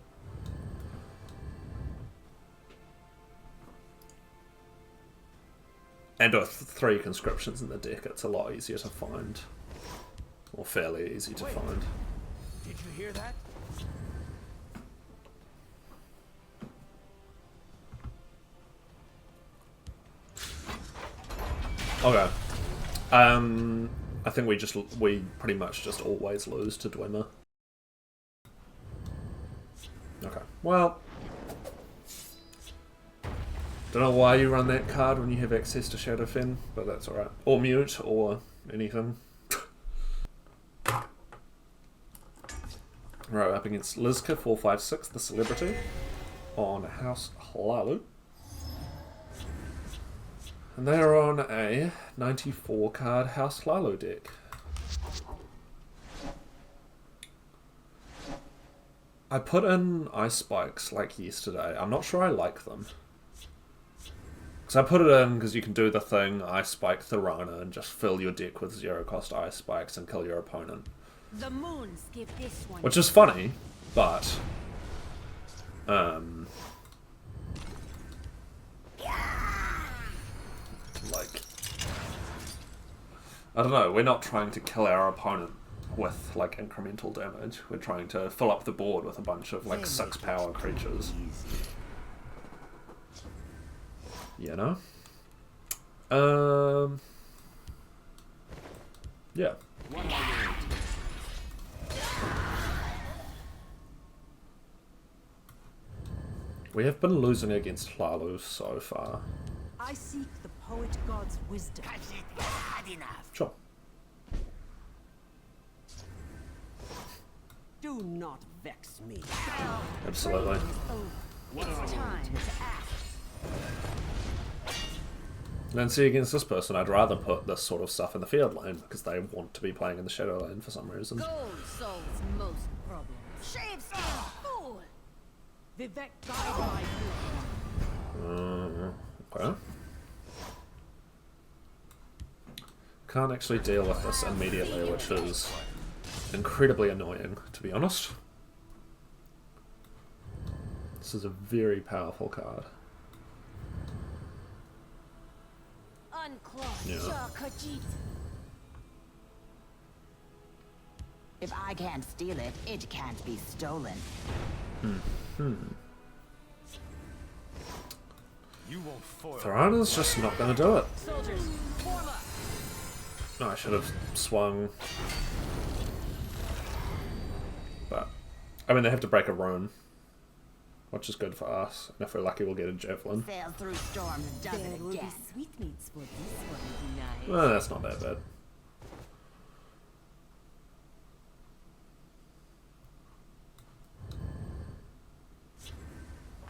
And with 3 conscriptions in the deck, it's a lot easier to find. Or fairly easy to find. Did you hear that? Okay. I think we pretty much just always lose to Dwemer. Okay. Well, don't know why you run that card when you have access to Shadowfen, but that's alright. Or Mute, or anything. Right, up against Lizka 456, the Celebrity, on House Hlaalu. And they are on a 94 card House Hlaalu deck. I put in Ice Spikes like yesterday. I'm not sure I like them. Because I put it in because you can do the thing, Ice Spike Thirteenth, and just fill your deck with 0-cost Ice Spikes and kill your opponent. The moons give this one. Which is funny, but like, I don't know, we're not trying to kill our opponent with like incremental damage. We're trying to fill up the board with a bunch of like 6 power creatures. You know? Yeah. We have been losing against Hlaalu so far. I seek the poet god's wisdom. Sure. Do not vex me. Absolutely. It's time to act. And then see, against this person, I'd rather put this sort of stuff in the field lane because they want to be playing in the shadow lane for some reason. Gold solves most problems. Shave skin fool. Vivek guide my fool. Okay. Can't actually deal with this immediately, which is incredibly annoying, to be honest. This is a very powerful card. Yeah. If I can't steal it, it can't be stolen. You won't foil. Tharana's just not going to do it. Soldiers, form up. No, I should have swung. But, I mean, they have to break a rune, which is good for us. And if we're lucky, we'll get a javelin. Sail through storms, does There it will be again. sweetmeats for this one tonight. Well, that's not that bad.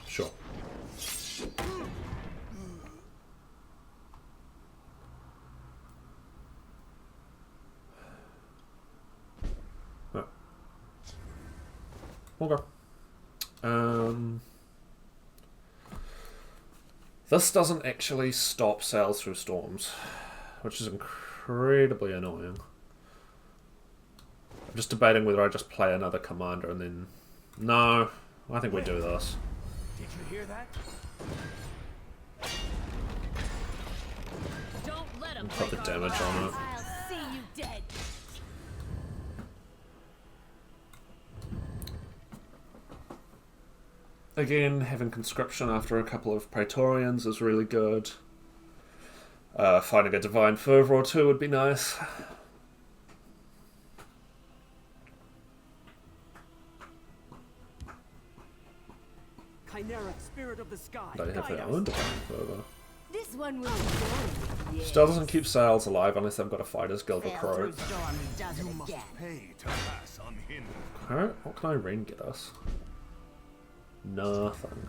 Sure. Oh. Okay. This doesn't actually stop sails through storms, which is incredibly annoying. I'm just debating whether I just play another commander and then... No, I think we do this. Did you hear that? Don't let 'em Put the break our damage on it. I'll see you dead. Again, having conscription after a couple of Praetorians is really good. Finding a Divine Fervor or two would be nice. Chimeric spirit of the sky. They have their guide own us. Divine Fervor. This one will be yours. Still doesn't keep sails alive unless they've got a Fighter's Guild Sail recruit. through storms, does it You must again. pay to pass unhindered. Alright, what can Irene get us? Nothing.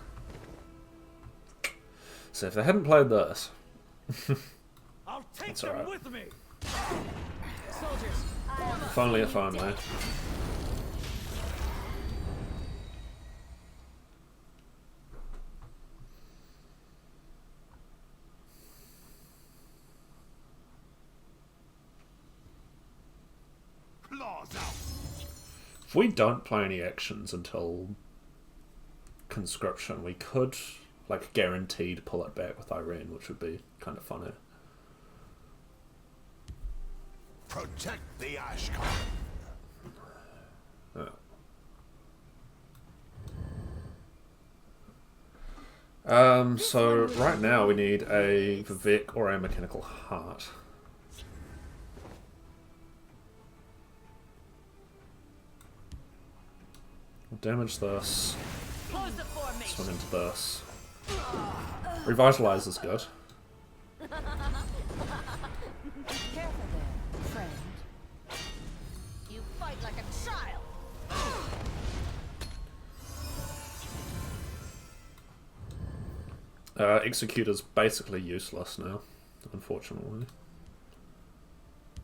So if they hadn't played this... I'll take That's them alright. with me. Soldiers, form up. If only, if only. Claws out. If we don't play any actions until conscription, we could, like, guaranteed pull it back with Irene, which would be kind of funny. Protect the Ashcon. So right now we need a Vivek or a Mechanical Heart. We'll damage this. Close the formation. Swing into this. Revitalize is good. Careful there, friend. You fight like a child. Executor's basically useless now, unfortunately.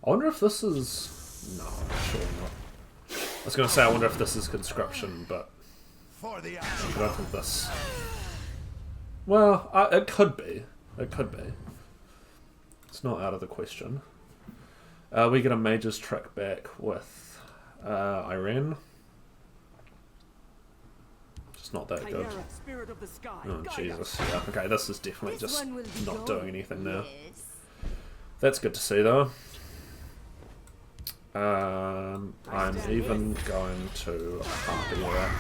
I wonder if this is... No, sure not. I was going to say I wonder if this is conscription, but For the I Ashcon. don't think this... Well, it could be. It could be. It's not out of the question. We get a Mage's Trick back with Irene. It's not that good. Chimeric spirit of the sky. Oh, guide Jesus. us. Yeah, okay, this is definitely This just one will be not yours. doing anything now. Yes. That's good to see, though. I'm even going to harpy that.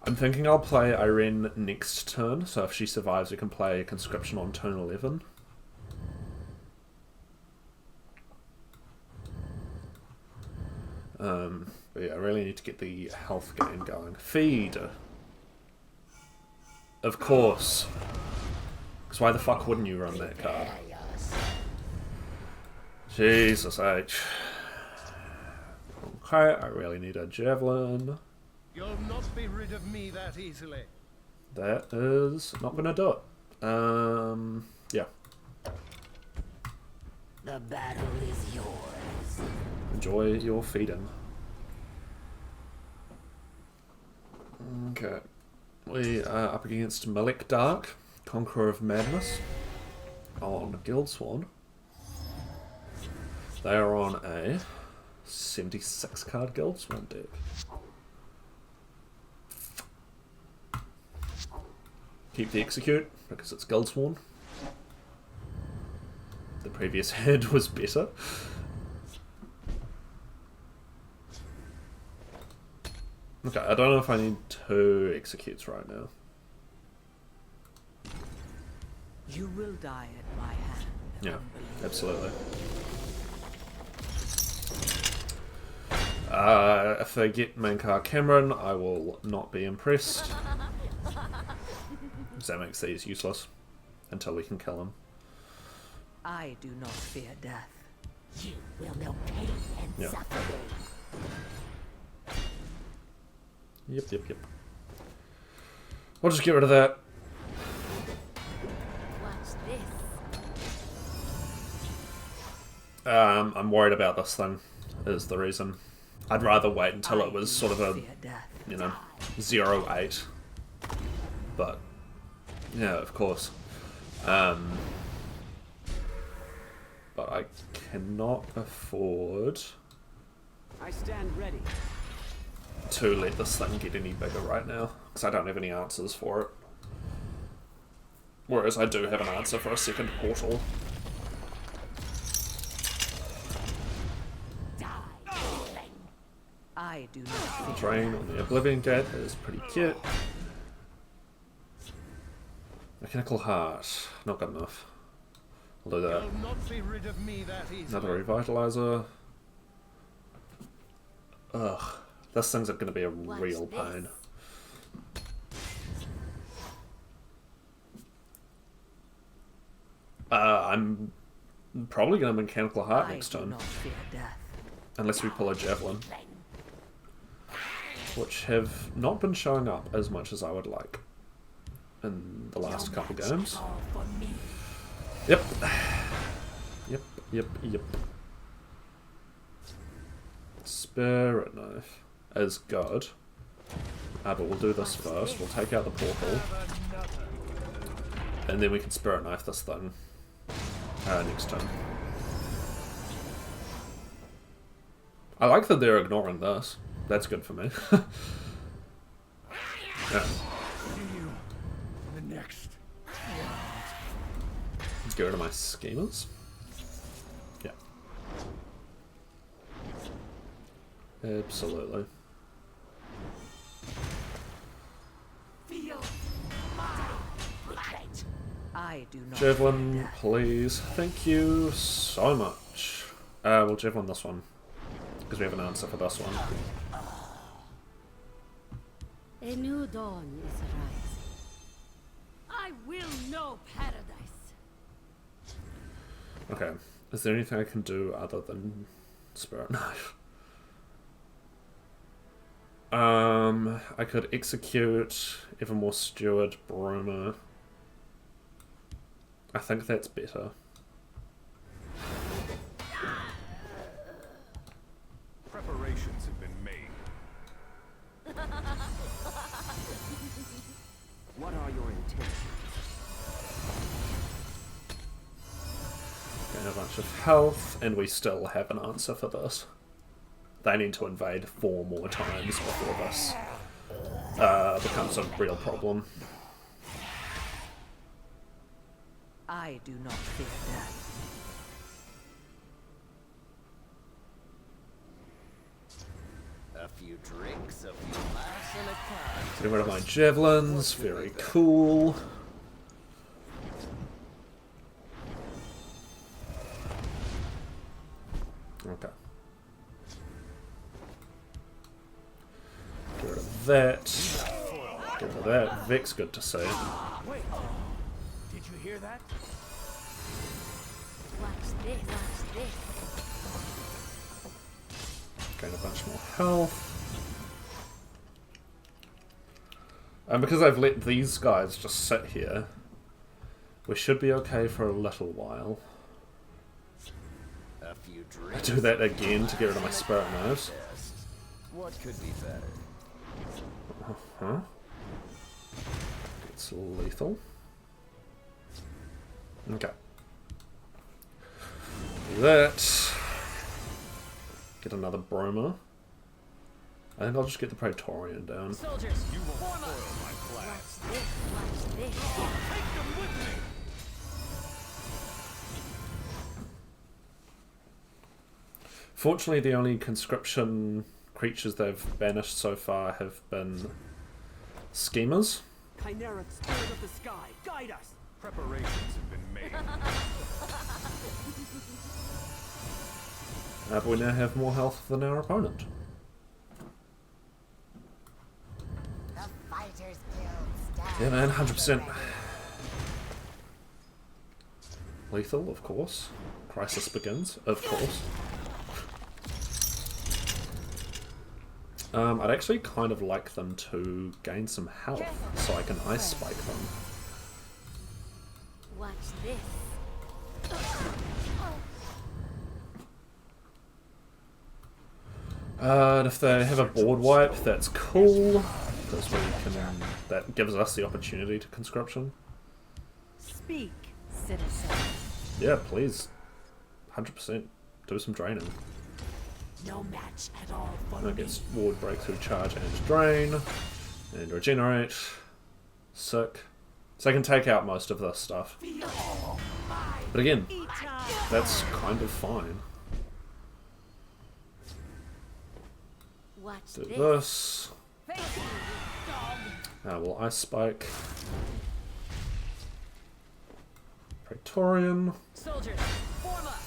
I'm thinking I'll play Irene next turn, so if she survives, we can play Conscription on turn 11. But yeah, I really need to get the health gain going. Feed! Of course. Because why the fuck wouldn't you run that card? Jesus H. Okay, I really need a javelin. You'll not be rid of me that easily. That is not gonna do it. Yeah. The battle is yours. Enjoy your feeding. Okay. We are up against Malik Dark. Conqueror of Madness on Guildsworn. They are on a 76 card Guildsworn deck. Keep the Execute because it's Guildsworn. The previous hand was better. Okay, I don't know if I need 2 Executes right now. You will die at my hand. Yeah, absolutely. If they get main card Cameron, I will not be impressed. Because that makes these useless until we can kill him. I do not fear death. You will know pain and Yeah. suffering. Yep. I'll just get rid of that. Watch this. I'm worried about this thing, is the reason. I'd rather wait until it was sort of a, Fear death. you know, 0-8. But, yeah, of course. But I cannot afford I stand ready. to let this thing get any bigger right now, because I don't have any answers for it. Whereas I do have an answer for a second portal. I do not fear Drain on the Oblivion Gate is pretty cute. Mechanical Heart, not good enough. I'll do that. You'll not be rid of me that easily. Another Revitalizer. Ugh, this thing's going to be a real pain. I'm probably going to Mechanical Heart I next do turn, not fear death. unless we pull a Javelin, which have not been showing up as much as I would like in the last couple games. Yep. Spirit Knife is good. But we'll do this first. We'll take out the portal. And then we can Spirit Knife this thing next turn. I like that they're ignoring this. That's good for me. Yeah. The next. Get rid of my schemers. Yeah. Absolutely. I do not fear Javelin, death. please. Thank you so much. We'll Javelin this one, because we have an answer for this one. A new dawn is rising. I will know paradise. Okay. Is there anything I can do other than Spirit Knife? I could execute Evermore Steward, Bruma. I think that's better. Preparations have been made. What are your intentions? Gain a bunch of health, and we still have an answer for this. They need to invade 4 more times before this becomes a real problem. I do not fear death. A few drinks, a few laughs, and a card. Get rid of my javelins, very cool. Okay. Get rid of that. Get rid of that. Vic's good to see. Wait. Did you hear that? Watch this. Watch this. Gain a bunch more health. And because I've let these guys just sit here, we should be okay for a little while. A few I drinks. do that again to get rid of my Spirit Knives. What could be better? Huh? It's lethal. Okay. Do that. Get another Broma. I think I'll just get the Praetorian down. Soldiers, form up. Watch this. Fortunately, the only conscription creatures they've banished so far have been schemers. Chimeric spirit of the sky, guide us! Preparations have been made. But we now have more health than our opponent. The Fighters Guild stands. Yeah, man, 100%. Lethal, of course. Crisis begins, of course. I'd actually kind of like them to gain some health, so I can ice spike them. Watch this. And if they have a board wipe, that's cool, because we can. That gives us the opportunity to conscription. Speak, citizen. Yeah, please, 100%. Do some draining. No match at all for That me. gets ward breakthrough, charge, and drain, and regenerate. Sick. So I can take out most of this stuff. But again, that's kind of fine. Watch Do this. this. We'll ice spike. Praetorian. Soldiers, form up.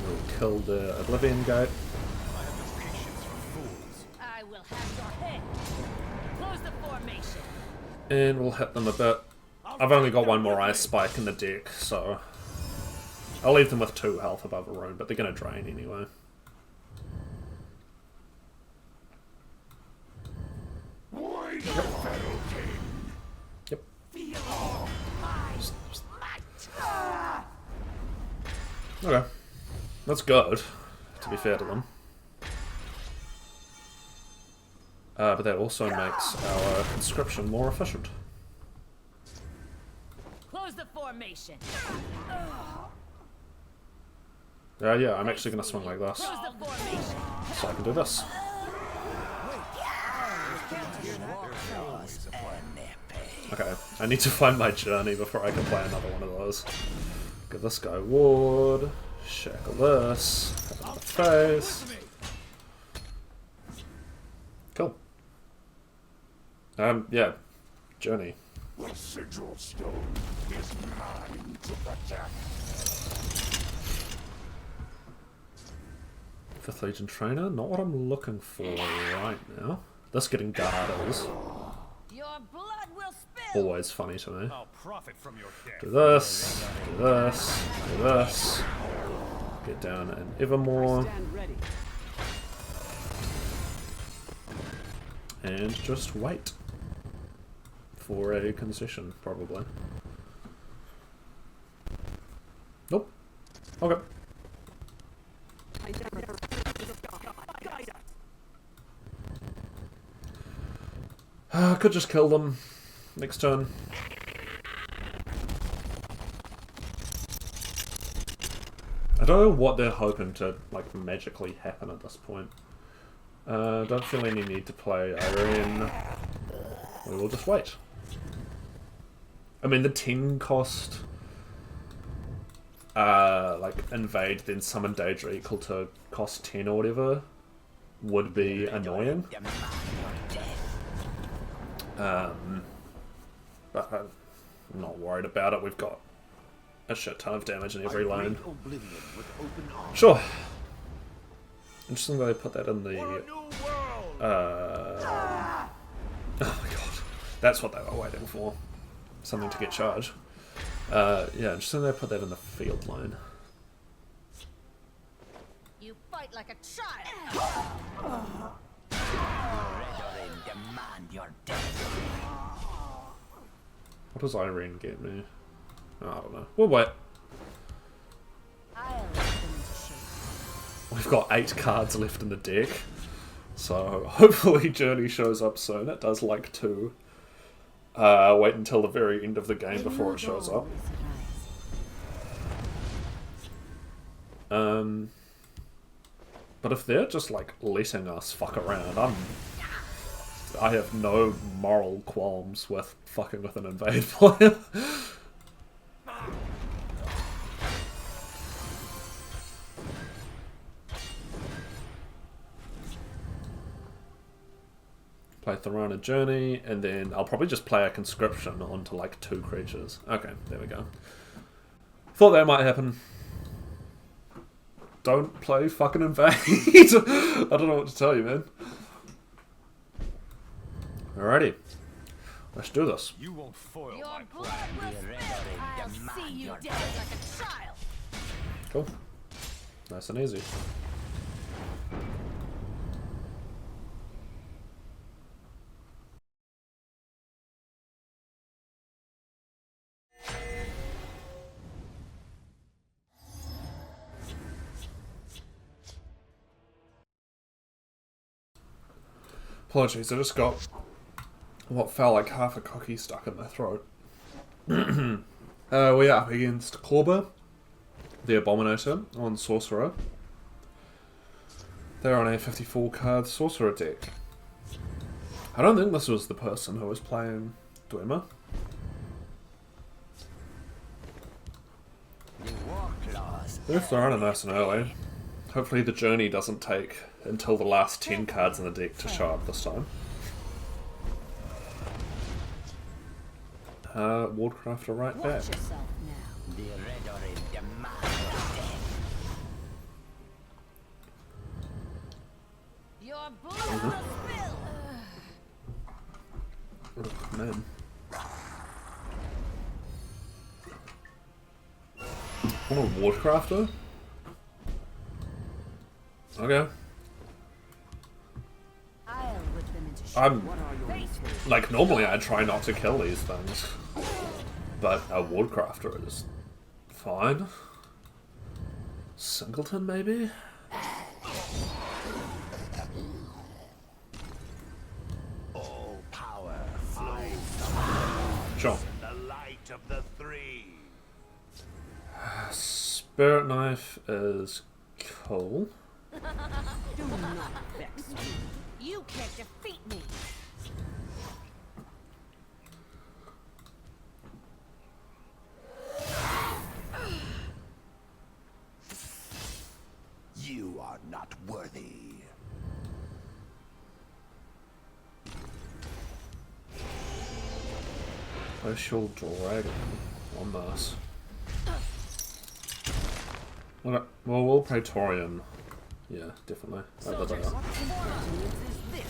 We'll kill the Oblivion Gate. I have no patience for fools. I will have your head. Close the formation. And we'll hit them a bit. I've only got one more ice spike in the deck, so I'll leave them with 2 health above a rune, but they're going to drain anyway. Yep. Okay. That's good, to be fair to them. But that also makes our conscription more efficient. Close the formation. Yeah, I'm actually going to swing like this, Close the formation. so I can do this. Okay, I need to find my journey before I can play another one of those. Give this guy ward, shackle this, hit him in the face. Cool. Yeah, journey. The sigil stone is mine to protect. 5th Legion Trainer, not what I'm looking for right now. This getting guard is Your blood will spill. always funny to me. I'll profit from your death. Do this, do this, do this. Get down and Evermore. Stand ready. And just wait for a concession, probably. Nope. Okay. Could just kill them next turn. I don't know what they're hoping to like magically happen at this point. Don't feel any need to play Irene. We will just wait. I mean, the 10 cost, like invade then summon Daedra equal to cost 10 or whatever would be annoying. But I'm not worried about it. We've got a shit ton of damage in every lane. Sure. Interesting that they put that in the. Oh my god, that's what they were waiting for. Something to get charged. Yeah, interesting they put that in the field line. You fight like a child. Redoran demand your death. What does Irene get me? Oh, I don't know. We'll wait. I'll let them into shape. We've got 8 cards left in the deck. So hopefully Journey shows up soon. It does like to wait until the very end of the game before it shows up. Dawn is But if they're just like letting us fuck around, I have no moral qualms with fucking with an invade player. Play Thorana Journey, and then I'll probably just play a conscription onto like 2 creatures. Okay, there we go. Thought that might happen. Don't play fucking invade. I don't know what to tell you, man. Alrighty. Let's do this. You won't foil Your my blood plan. will spill. I'll see you dead like a child. Cool. Nice and easy. Apologies, I just got what felt like half a cookie stuck in my throat. We're up against Korba, the Abominator, on Sorcerer. They're on a 54 card Sorcerer deck. I don't think this was the person who was playing Dwemer. They're throwing nice and early. Hopefully the journey doesn't take until the last 10 cards in the deck to show up this time. Wardcrafter right back. Watch yourself now. The Redoran demand death. Your blood will spill. Oh, man. What a Wardcrafter? Okay. I'll whip them into shape. I'm What are your reasons? like, normally I try not to kill these things, but a Wardcrafter is fine. Singleton, maybe? All power flows Sure. in the light of the three. Spirit Knife is cool. Do not vex me. You can't defeat me. You are not worthy. Glacial Dragon on this. Okay, well, we'll Praetorian. Yeah, definitely. Over there. What inconvenience is this?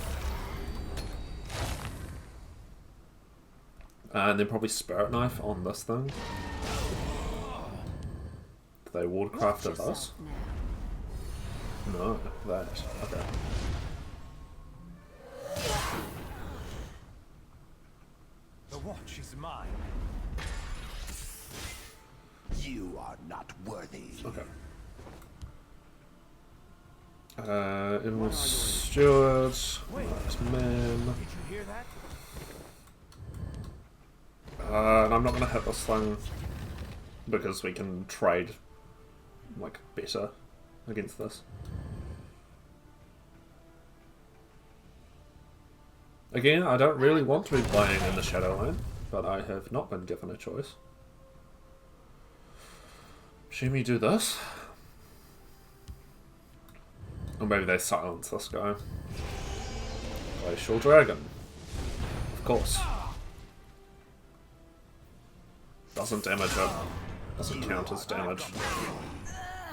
And then probably Spirit Knife on this thing. They Wardcrafted Watch this? yourself now. No, that. Okay. The watch is mine. You are not worthy. Okay. It was Stewart. Nice man. Did you hear that? And I'm not going to hit this thing because we can trade like better against this. Again, I don't really want to be playing in the Shadowland, but I have not been given a choice. Should we do this? Or maybe they silence this guy. Glacial Dragon. Of course. Doesn't damage it. Doesn't count as damage.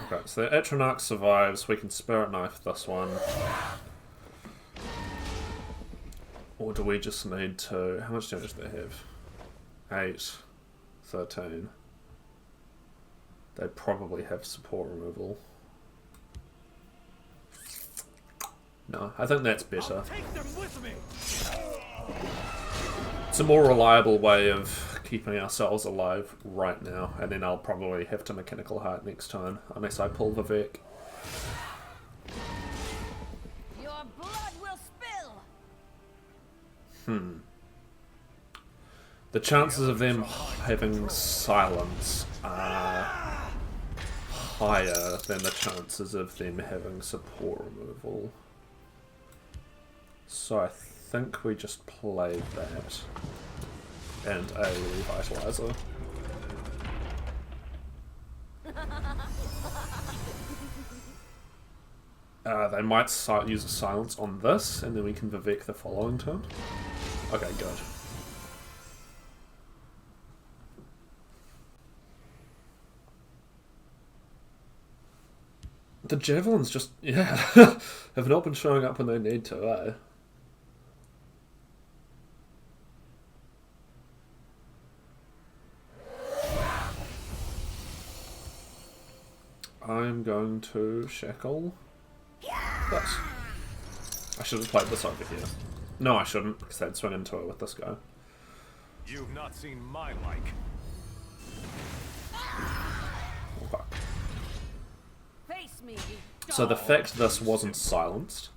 Okay, so the Atronach survives. We can Spirit Knife this one. Or do we just need to... How much damage do they have? 8. 13. They probably have support removal. No, I think that's better. Take them with me. It's a more reliable way of keeping ourselves alive right now, and then I'll probably have to Mechanical Heart next turn, unless I pull Vivek. Your blood will spill. The chances of them having silence are higher than the chances of them having support removal. So I think we just play that and a Revitalizer. They might use a silence on this, and then we can Vivek the following turn. Okay, good. The javelins just, yeah, have not been showing up when they need to, eh? I'm going to shackle this. I should have played this over here. No, I shouldn't, because they'd swing into it with this guy. You've not seen my like. Okay. Face me. So the fact this wasn't silenced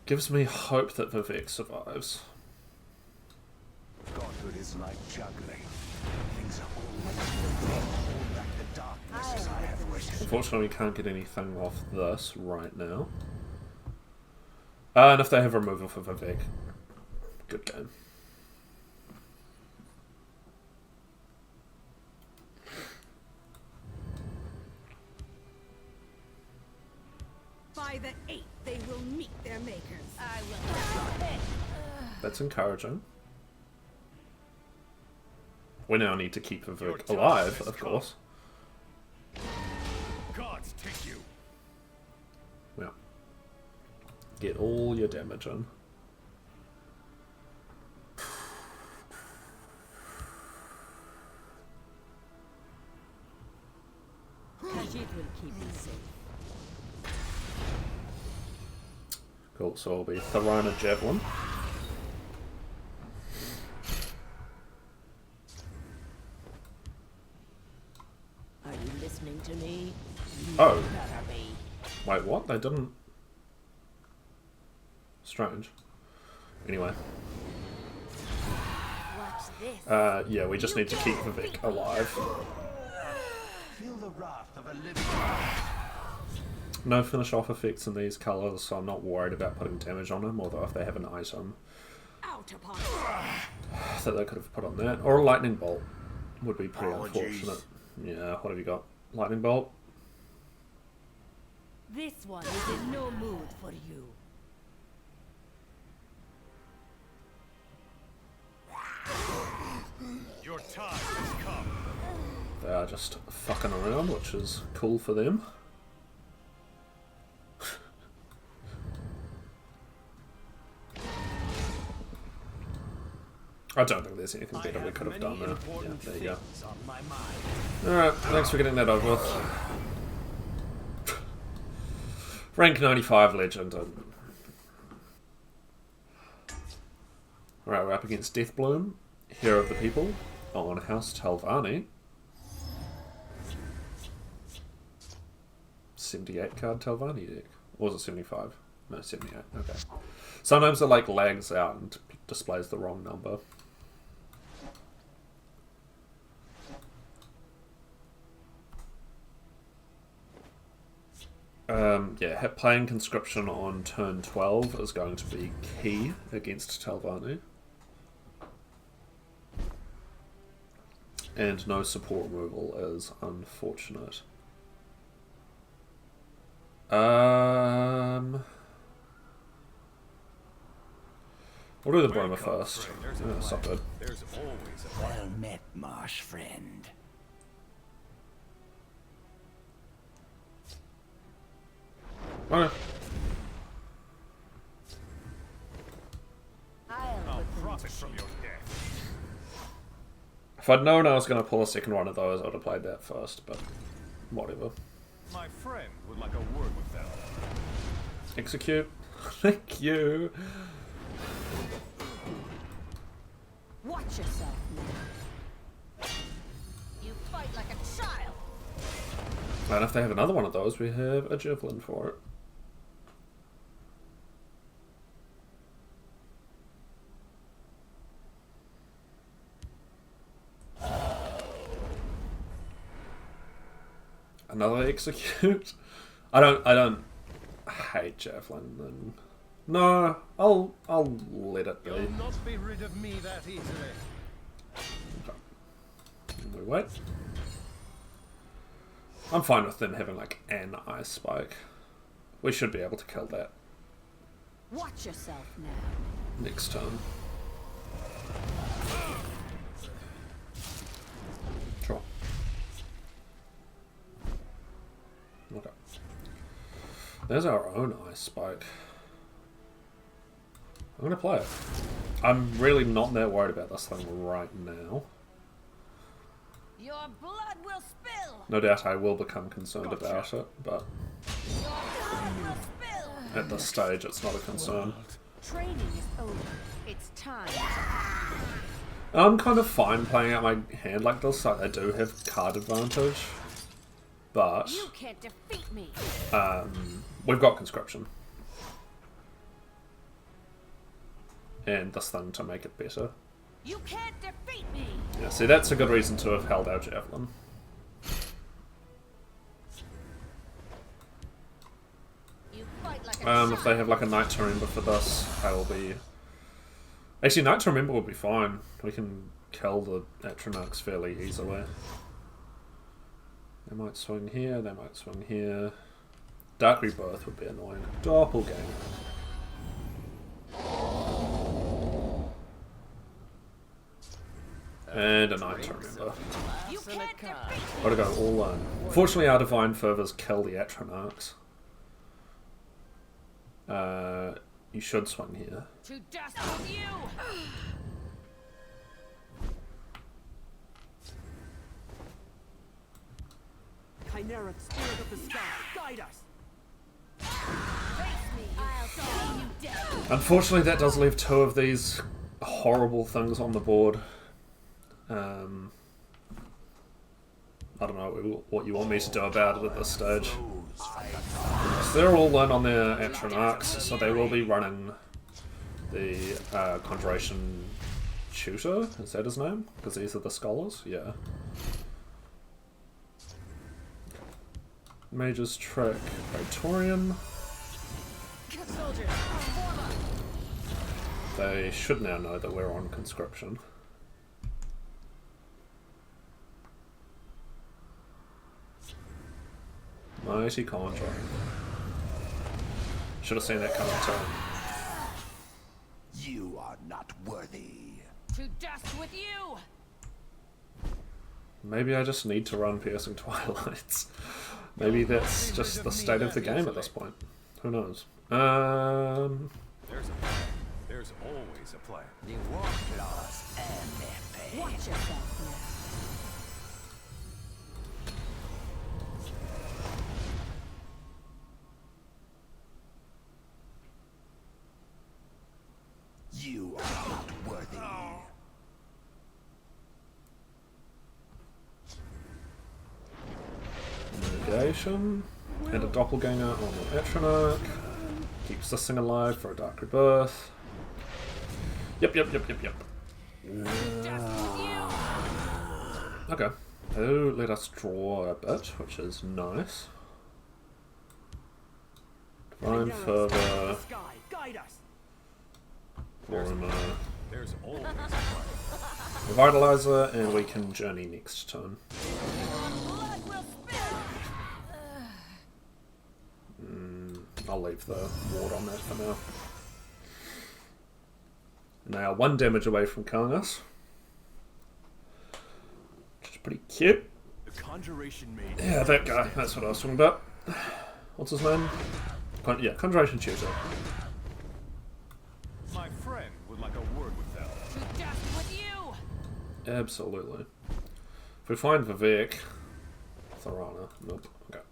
gives me hope that Vivek survives. Godhood is like juggling. Things are always moving. Hold back the darkness as I have wished. Unfortunately, we can't get anything off this right now. And if they have removal for Vivek, good game. By the 8th, they will meet their makers. I will. That's encouraging. We now need to keep Vivek alive, of course. Gods take you. Yeah. Get all your damage in. Khajiit will keep you safe. Cool, so it'll be Tharana Javelin. Are you listening to me? Oh. Better be. Wait, what? They didn't... Strange. Anyway. Watch this. Yeah, we just need to keep Vivek alive. Feel the wrath of a living. No finish off effects in these colours, so I'm not worried about putting damage on him, although if they have an item Out upon that they could have put on that. Or a lightning bolt would be pretty Apologies. unfortunate. Yeah, what have you got? Lightning bolt? This one is in no mood for you. Your time has come. They are just fucking around, which is cool for them. I don't think there's anything better we could have done there. Yeah, there you go. On my mind. Alright, thanks for getting that over with. Rank 95 legend. Alright, we're up against Deathbloom, Hero of the People, on House Telvanni. 78 card Telvanni deck. Or was it 75? No, 78. Okay. Sometimes it like lags out and displays the wrong number. Yeah, playing Conscription on turn 12 is going to be key against Telvanni. And no support removal is unfortunate. We'll do the Broma first. Yeah, that's not good. There's always a Well met, marsh friend. Okay. I'll profit from your death. If I'd known I was going to pull a second one of those, I would have played that first, but whatever. My friend would like a word with them. Execute. Thank you. Watch yourself now. You fight like a child. And if they have another one of those, we have a Javelin for it. another execute. I don't hate Javelin. Then no, I'll let it be. You'll not be rid of me that easily. We wait. I'm fine with them having like an ice spike. We should be able to kill that Watch yourself now. next turn. Sure. Okay. There's our own ice spike. I'm gonna play it. I'm really not that worried about this thing right now. Your blood will spill. No doubt I will become concerned about it, but Your blood will spill. at this stage it's not a concern. Training is over. It's time. I'm kind of fine playing out my hand like this, like I do have card advantage, but You can't defeat me. we've got conscription. And this thing to make it better. You can't defeat me. Yeah, see, that's a good reason to have held our Javelin. You fight like a If they have like a Night to Remember for this, I will be... Actually, Night to Remember will be fine. We can kill the Atronachs fairly easily. They might swing here, they might swing here. Dark Rebirth would be annoying. Doppelganger. And a Night to Remember. You can't defeat me. Gotta go all in. Fortunately, our Divine Fervors kill the Atronachs. You should swing here. To dust with you. Chimeric spirit of the sky, guide us! Face me. I'll see you dead. Unfortunately, that does leave two of these horrible things on the board. I don't know what you want me to do about it at this stage. So they're all in on their Atronachs, so they will be running the Conjuration Tutor. Is that his name? Because these are the scholars? Yeah. Mage's Trick, Praetorian. Soldiers, form up. They should now know that we're on conscription. Mighty Conjure. Should have seen that coming too. You are not worthy. To dust with you. Maybe I just need to run Piercing Twilights. Maybe that's just the state of the game at this point. Who knows? There's a plan. There's always a plan. The warlords and their pay. Watch yourself now. You are not worthy. Negation. And a Doppelganger on the Atronach. Keeps this thing alive for a Dark Rebirth. Yep. To dust with you. Okay. Oh, let us draw a bit, which is nice. Divine Fervor. Sky, guide us! Warhammer. There's always a plan. Revitalizer, and we can journey next turn. Blood will spill. I'll leave the ward on that for now. And they are 1 damage away from killing us. Which is pretty cute. The conjuration made. Yeah, that guy. That's what I was talking about. What's his name? Yeah, Conjuration Tutor. My friend would like a word with them. To dust with you. Absolutely. If we find Vivek... Thorana. Nope. Okay.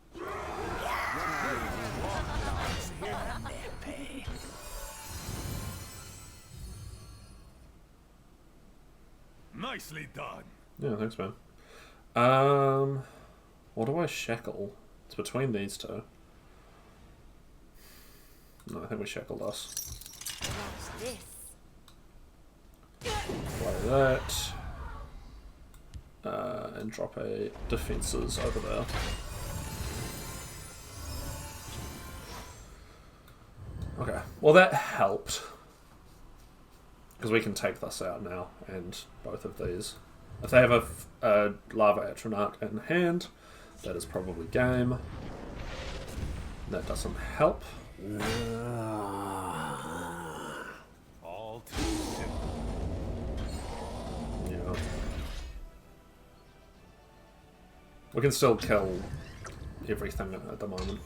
Nicely done. Yeah, thanks, man. What do I shackle? It's between these two. No, I think we shackled us. Watch this. Play that. And drop a defences over there. Well, that helped. Because we can take this out now, and both of these. If they have a Lava Atronach in hand, that is probably game. That doesn't help. All too simple. Yeah. We can still kill everything at the moment.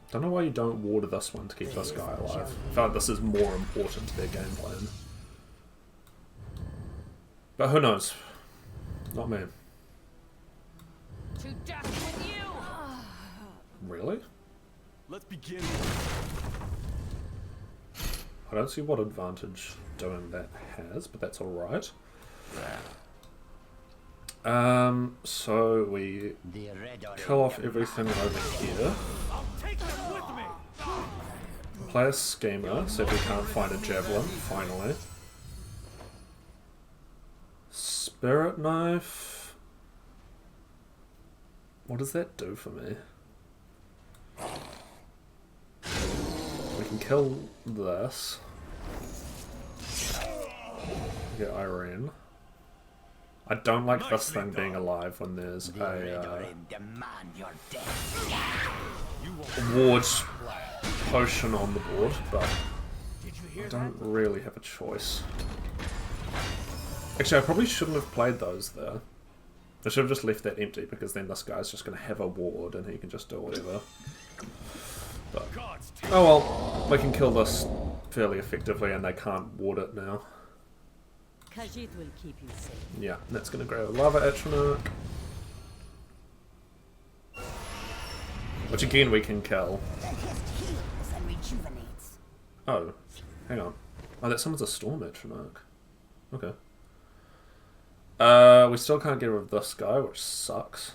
Don't know why you don't water this one to keep this guy alive. I feel like this is more important to their game plan. But who knows? Not me. To death with you! Really? Let's begin. I don't see what advantage doing that has, but that's alright. So we kill off everything over here. Take them with me. Play a schemer, see if we can't find a javelin, finally. Spirit knife. What does that do for me? We can kill this. Get Irene. I don't like this thing being alive when there's a ward potion on the board, but I don't really have a choice. Actually, I probably shouldn't have played those there. I should have just left that empty, because then this guy's just going to have a ward and he can just do whatever. But, oh well, we can kill this fairly effectively and they can't ward it now. Khajiit will keep you safe. Yeah, that's going to grab a Lava Atronach. Which again we can kill. Oh, hang on. Oh, that summons a Storm Atronach. Okay. We still can't get rid of this guy, which sucks.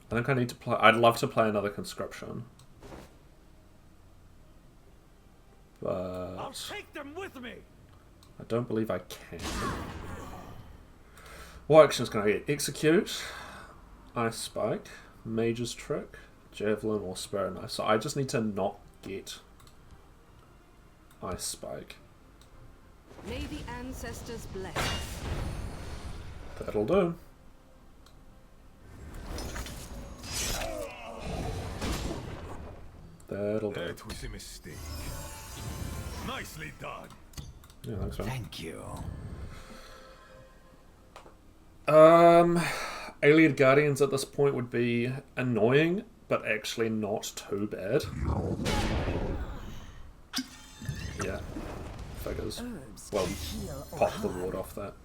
I think I need to play... I'd love to play another Conscription. But... I'll take them with me. I don't believe I can. What actions can I get? Execute, Ice Spike, Mage's Trick, Javelin, or Spirit Knife. So I just need to not get Ice Spike. May the ancestors bless. That'll do. That'll do. That was a mistake. Nicely done. Yeah, thanks, man. Thank you. Alien Guardians at this point would be annoying, but actually not too bad. Yeah, figures. Well, pop the ward off that.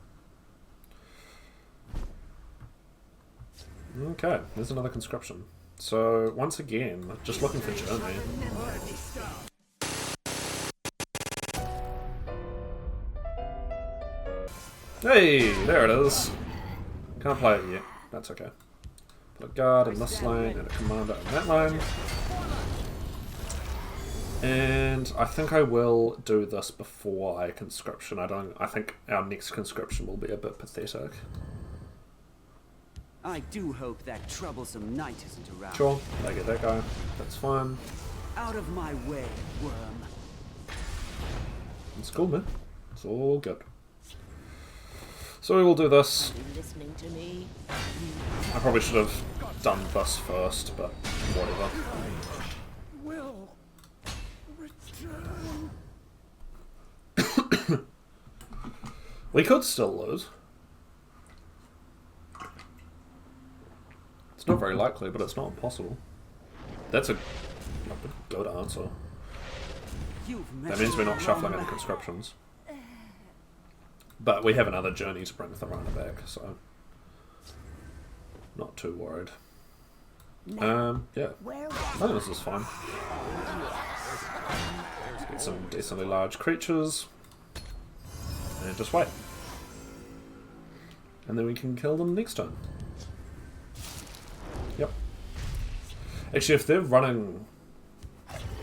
Okay, there's another conscription. So, once again, just looking for Journey. Hey, there it is. Can't play it yet. That's okay. Put a guard in this lane and a commander in that lane. And I think I will do this before I conscription. I think our next conscription will be a bit pathetic. I do hope that troublesome knight isn't around. Sure, I get that guy. That's fine. Out of my way, worm. It's cool, man. It's all good. So we will do this. Are you listening to me? I probably should have done this first, but whatever. Will return. We could still lose. It's not very likely, but it's not impossible. That's a good answer. That means we're not shuffling any conscriptions. But we have another journey to bring Thirteenth back, so not too worried. Yeah. I think this is fine. Let's get some decently large creatures. And just wait. And then we can kill them next turn. Yep. Actually, if they're running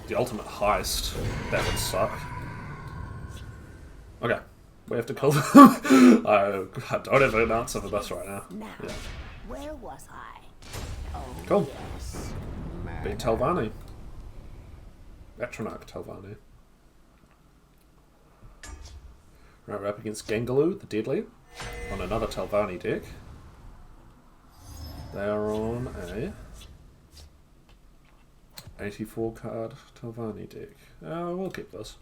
the ultimate heist, that would suck. Okay. We have to kill them. I don't have an answer for this right now. Now, Yeah. where was I? Cool. Beat Telvanni. Atronach Telvanni. Right, we're up against Gangaloo, the Deadly, on another Telvanni deck. They are on a 84 card Telvanni deck. We'll keep this.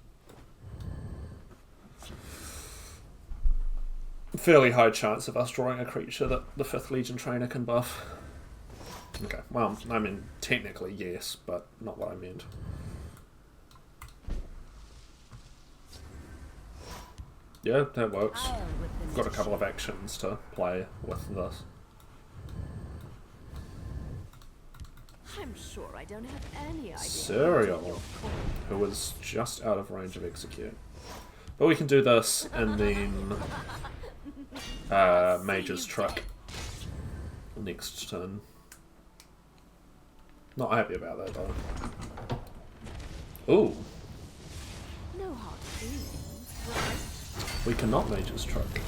Fairly high chance of us drawing a creature that the 5th Legion trainer can buff. Okay, well, I mean, technically yes, but not what I meant. Yeah, that works. We've got a couple of actions to play with this. I'm sure I don't have any idea. Serial, who was just out of range of execute. But we can do this and then Mage's Truck next turn. Not happy about that though. Ooh. No hard feelings, right? We cannot Mage's Truck.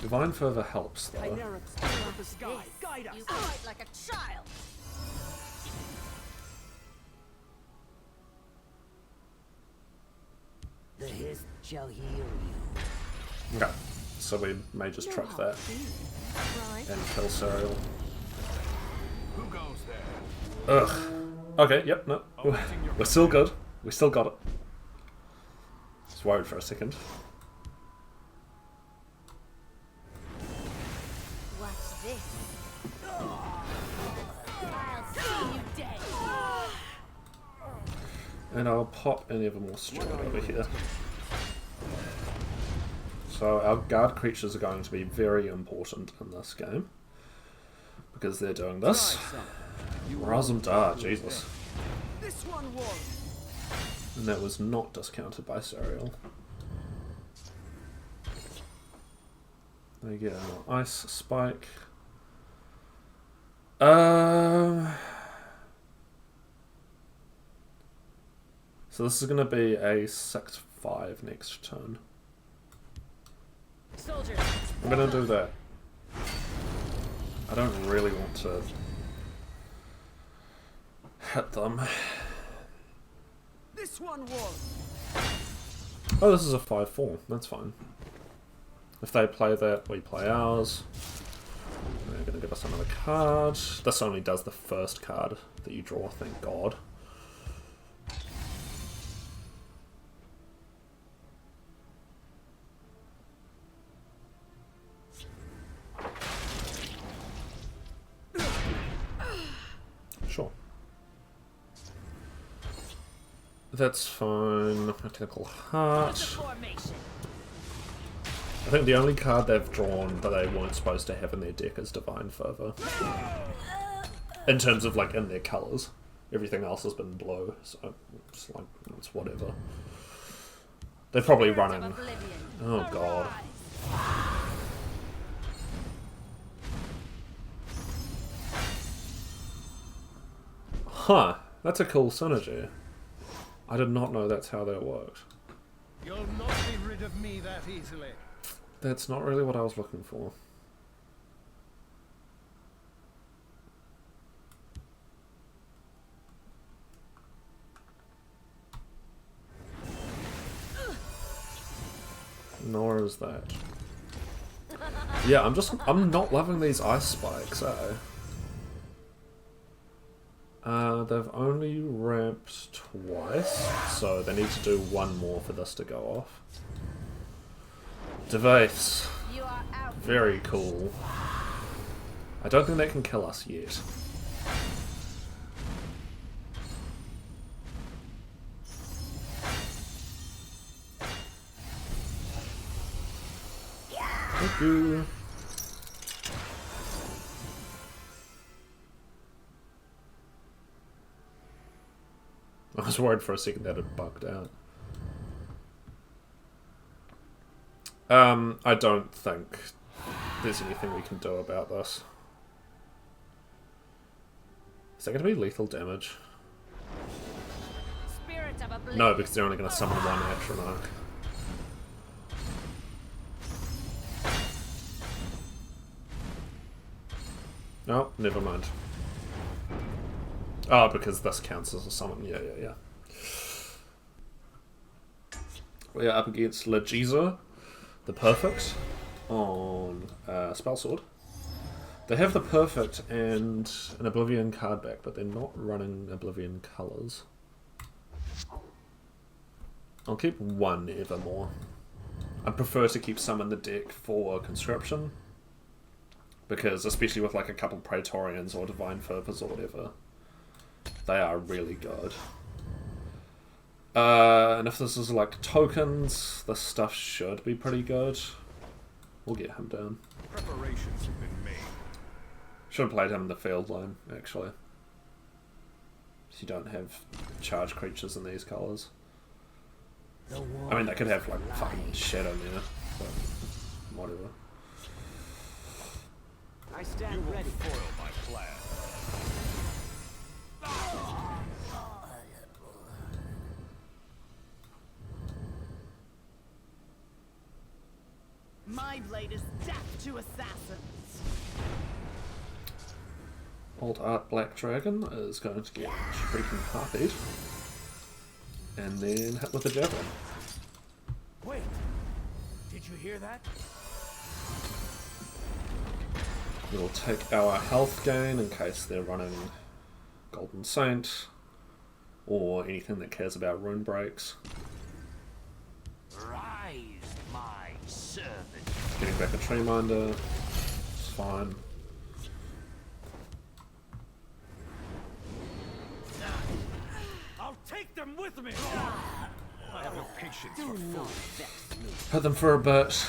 Divine Fervor helps though. Guide us. You fight like a child. The hiss shall heal you. Okay, so we Mage's Truck that Right. and kill Serial. Who goes there? Ugh. Okay, yep, no. We're still good. We still got it. Just worried for a second. Watch this. I'll see you dead. And I'll pop an Evermore Steward over here. So our guard creatures are going to be very important in this game. Because they're doing this. Razum Dar, Jesus. This one won. And that was not discounted by Serial. There you go. Ice Spike. So this is going to be a 6/5 next turn. Soldiers. I'm going to do that. I don't really want to hit them. This one won. Oh, this is a 5/4. That's fine. If they play that, we play ours. They're going to give us another card. This only does the first card that you draw, thank God. Sure. That's fine. Mechanical Heart. Formation. I think the only card they've drawn that they weren't supposed to have in their deck is Divine Fervor. In terms of, like, in their colours. Everything else has been blue, so it's like, it's whatever. They're probably running... Oh god. Huh, that's a cool synergy. I did not know that's how that worked. You'll not be rid of me that easily. That's not really what I was looking for. Nor is that. Yeah, I'm not loving these ice spikes, eh? They've only ramped twice, so they need to do one more for this to go off. Device. You are out. Very cool. I don't think that can kill us yet. Thank you. I was worried for a second that it bugged out. I don't think there's anything we can do about this. Is that going to be lethal damage? Spirit of oblivion. No, because they're only going to summon one Atronach. Oh, never mind. Oh, because this counts as a summon. Yeah. We are up against Legiza, the Perfect, on Spellsword. They have the Perfect and an Oblivion card back, but they're not running Oblivion colours. I'll keep one Evermore. I prefer to keep some in the deck for Conscription, because especially with like a couple Praetorians or Divine Fervors or whatever, they are really good. And if this is like tokens, this stuff should be pretty good. We'll get him down. Preparations have been made. Should have played him in the field line, actually. So you don't have charge creatures in these colours. I mean, they could have like fucking Shadow there, but whatever. I stand ready. Foil my plan. My blade is death to assassins. Old Art Black Dragon is going to get freaking harpied. And then hit with the Javelin. Wait! Did you hear that? We'll take our health gain in case they're running Golden Saint or anything that cares about rune breaks. Rise, my servant. Getting back a Treeminder, it's fine. I'll take them with me! I have no patience for fools. Hit them for a bit.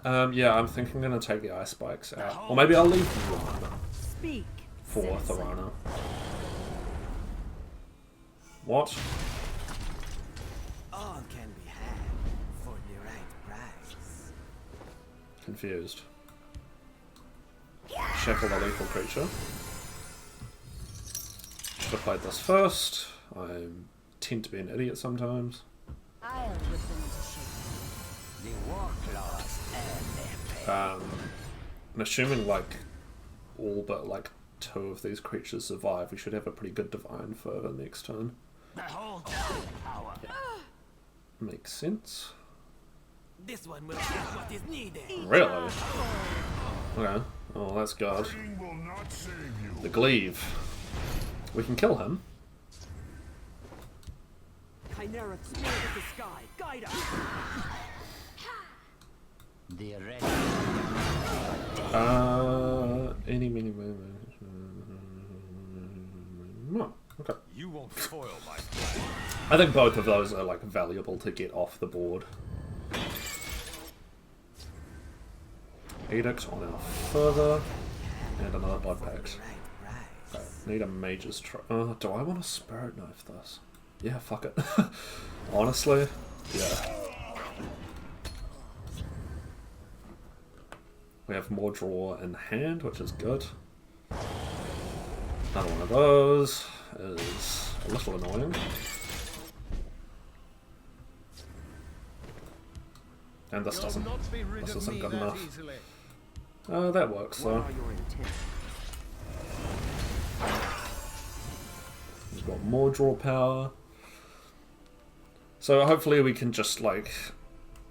Yeah, I'm thinking I'm going to take the Ice Spikes out. Or maybe I'll leave one Speak. for citizen. Thorana. What? All can be had for the right price. Confused. Shackle the lethal creature. Should have played this first. I tend to be an idiot sometimes. I'll whip them to shape. The war claws and their pay. I'm assuming like all but like 2 of these creatures survive. We should have a pretty good Divine Fervor next turn. Behold power. Makes sense. This one will get what is needed. Really? Okay. Oh, that's good. Will not save you. The Glaive. We can kill him. Chimera, spirit of the sky, guide us. The red. Any, mini, oh, okay. You won't foil my plan. I think both of those are like valuable to get off the board. Edict on our further, and another Blood Pact. Okay, need a Mage's do I want to Spirit Knife this? Yeah, fuck it. Honestly, yeah. We have more draw in hand, which is good. Another one of those is a little annoying. And this doesn't. This isn't good enough. That works though. We've got more draw power. So hopefully we can just like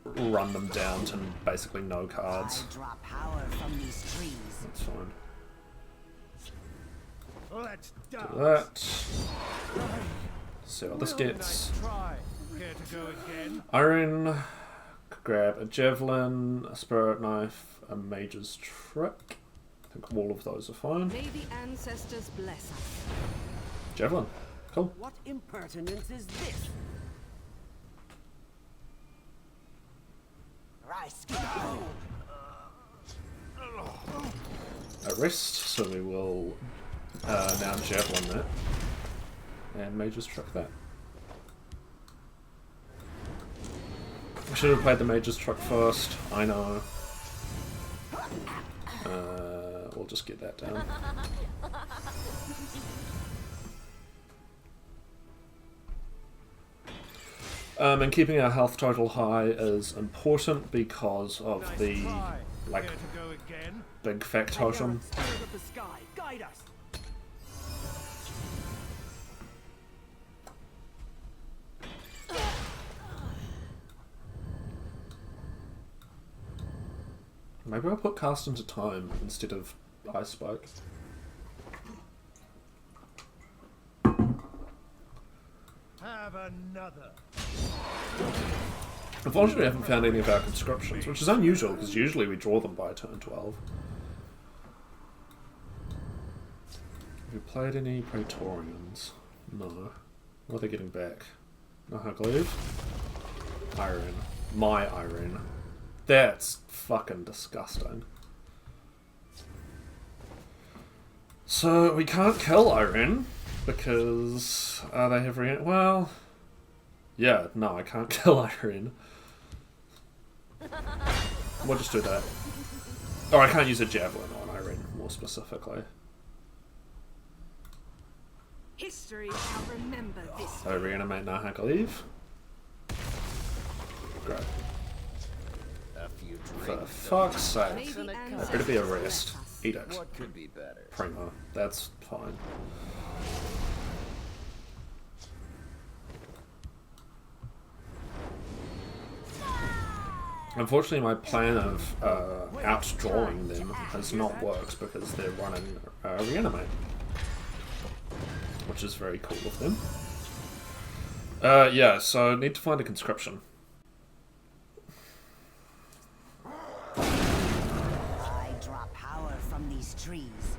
run them down to basically no cards. I draw power from these trees. That's fine. Let's Do dance. that. See what this gets. Try. Care to go again? Iron. Could grab a Javelin, a Spirit Knife, a Mage's Trick. I think all of those are fine. May the ancestors bless us. Javelin. Cool. What impertinence is this? Rice. A rest, so we will now Javelin that. And Mage's Trick that. I should have played the Mage's Trick first, I know. We'll just get that down. And keeping our health total high is important because of the like Care to go again? big factotum. Spirit of the sky, guide Guide us. Maybe I'll put Cast into Time instead of Ice Spike. Have another. Unfortunately, I haven't found any of our conscriptions, which is unusual because usually we draw them by turn 12. Have you played any Praetorians? No. What are they getting back? No, I believe. Irene. My Irene. That's fucking disgusting. So, we can't kill Irene because they have well, yeah, no, I can't kill Irene. We'll just do that. Or I can't use a javelin on Irene, more specifically. History shall remember this. So reanimate Nahak leave. Great. A few For drinks. fuck's sake. Maybe That better be a rest. Edict. What could be better? Primo. That's fine. Unfortunately, my plan of outdrawing them has not worked because they're running Reanimate. Which is very cool of them. Yeah, so need to find a conscription. I draw power from these trees.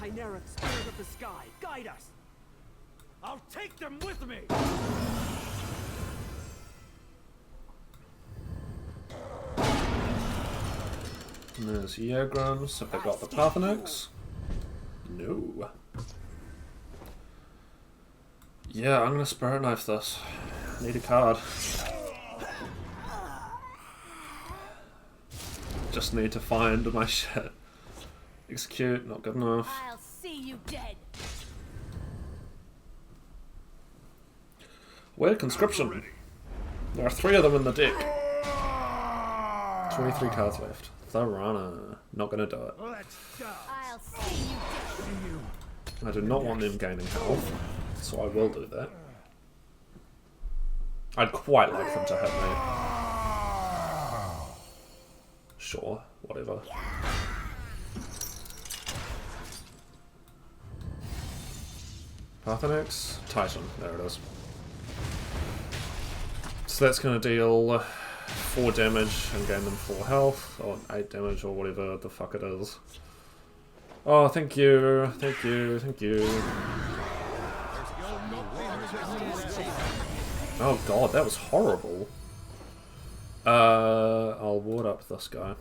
Chimeric spirit of the sky, guide us. I'll take them with me. And there's Yegrams. Have they got the Parthenax? No. Yeah, I'm gonna Spirit Knife this. Need a card. Just need to find my shit. Execute, not good enough. I'll see you dead. Weird conscription. There are 3 of them in the deck. 23 cards left. Tharana. Not gonna do it. Let's go. I'll see you dead. I do not want them gaining health, so I will do that. I'd quite like them to hit me. Sure, whatever. Parthenax? Titan, there it is. So that's going to deal 4 damage and gain them 4 health, or 8 damage, or whatever the fuck it is. Oh, thank you, thank you, thank you. Oh god, that was horrible. I'll ward up this guy.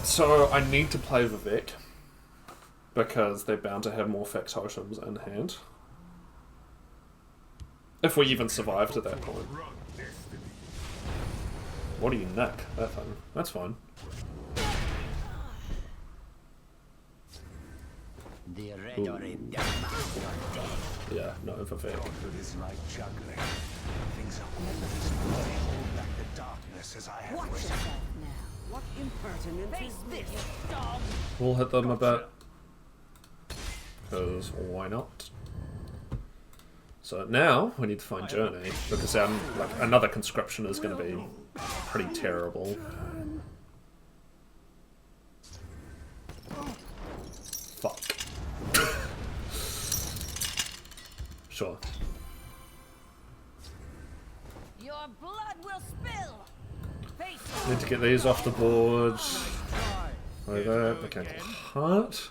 So I need to play Vivek, because they're bound to have more factotums in hand. If we even survive to that point. What do you nick? That thing. That's fine. The Redoran demands your death. Yeah, no, Vivek. It is like juggling. Things are always moving. Hold back the darkness as I have Watch wished. yourself now. What impertinence Face is this, this? dog. We'll hit them a bit. Because why not? So now we need to find Journey, because like another conscription is going to be pretty terrible. Fuck. Sure. Your blood will spill. Face Need to get these off the board. Like that. Mechanical Heart.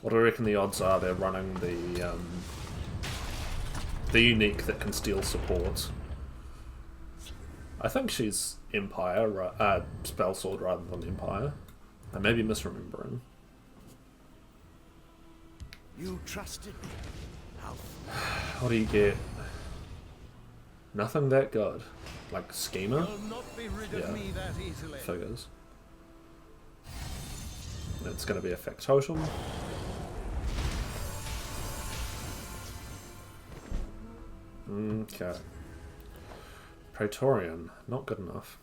What do I reckon the odds are they're running the unique that can steal support? I think she's Empire, Spellsword rather than Empire. I may be misremembering. You trusted me. How What do you get? Nothing that good. Like Schemer? You'll not be rid of Yeah. me that easily. Figures. It's going to be a factotum. Okay. Praetorian, not good enough.